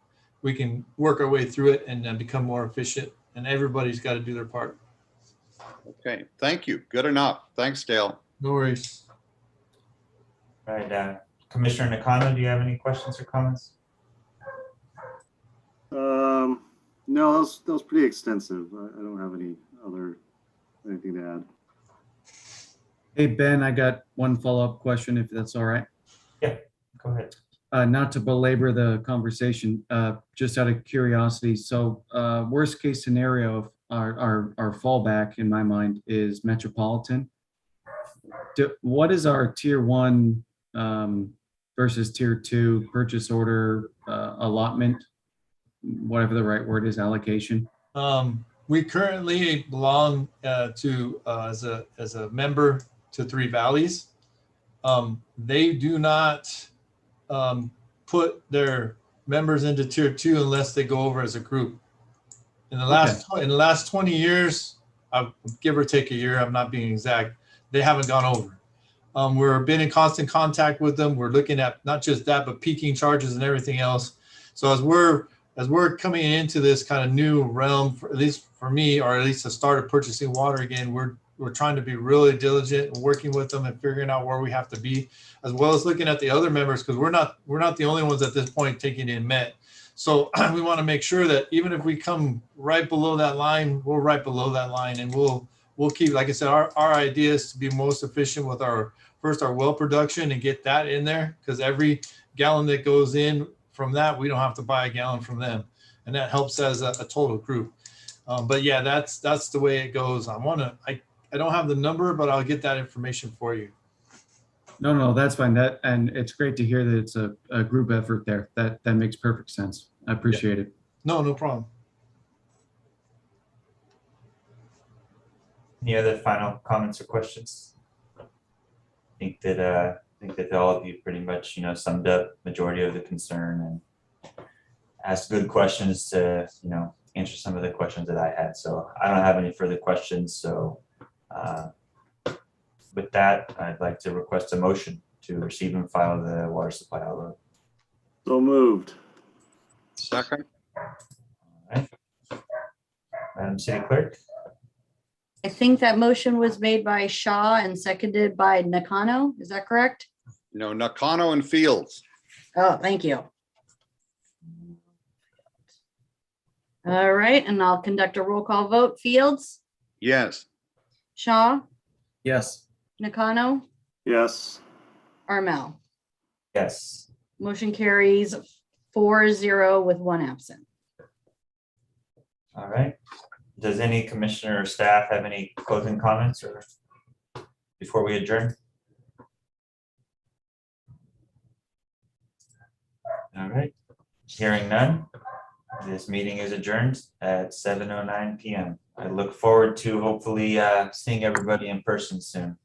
we can work our way through it and become more efficient, and everybody's got to do their part.
Okay, thank you. Good enough. Thanks, Dale.
No worries.
All right, Commissioner Nakano, do you have any questions or comments?
No, that was pretty extensive. I don't have anything to add.
Hey, Ben, I got one follow-up question, if that's all right.
Yeah, go ahead.
Not to belabor the conversation, just out of curiosity. So worst case scenario, our fallback in my mind is Metropolitan. What is our tier 1 versus tier 2 purchase order allotment, whatever the right word is, allocation?
We currently belong to as a member to Three Valleys. They do not put their members into tier 2 unless they go over as a group. In the last 20 years, give or take a year, I'm not being exact, they haven't gone over. We're been in constant contact with them. We're looking at not just that, but peaking charges and everything else. So as we're coming into this kind of new realm, at least for me, or at least to start purchasing water again, we're trying to be really diligent and working with them and figuring out where we have to be, as well as looking at the other members, because we're not the only ones at this point taking in Met. So we want to make sure that even if we come right below that line, we're right below that line, and we'll keep, like I said, our idea is to be most efficient with our well production and get that in there, because every gallon that goes in from that, we don't have to buy a gallon from them, and that helps as a total group. But yeah, that's the way it goes. I don't have the number, but I'll get that information for you.
No, that's fine. And it's great to hear that it's a group effort there. That makes perfect sense. I appreciate it.
No problem.
Any other final comments or questions? I think that all of you pretty much, summed up majority of the concern and asked good questions to, answer some of the questions that I had. So I don't have any further questions. So with that, I'd like to request a motion to receive and file the water supply outlook.
So moved.
Second.
All right. Madam City Clerk.
I think that motion was made by Shaw and seconded by Nakano. Is that correct?
No, Nakano and Fields.
Oh, thank you. All right, and I'll conduct a roll call vote. Fields,
Yes.
Shaw,
Yes.
Nakano,
Yes.
Armel.
Yes.
Motion carries 4-0 with 1 absent.
All right. Does any commissioner or staff have any closing comments or before we adjourn? All right, hearing none, this meeting is adjourned at 7:09 PM. I look forward to hopefully seeing everybody in person soon.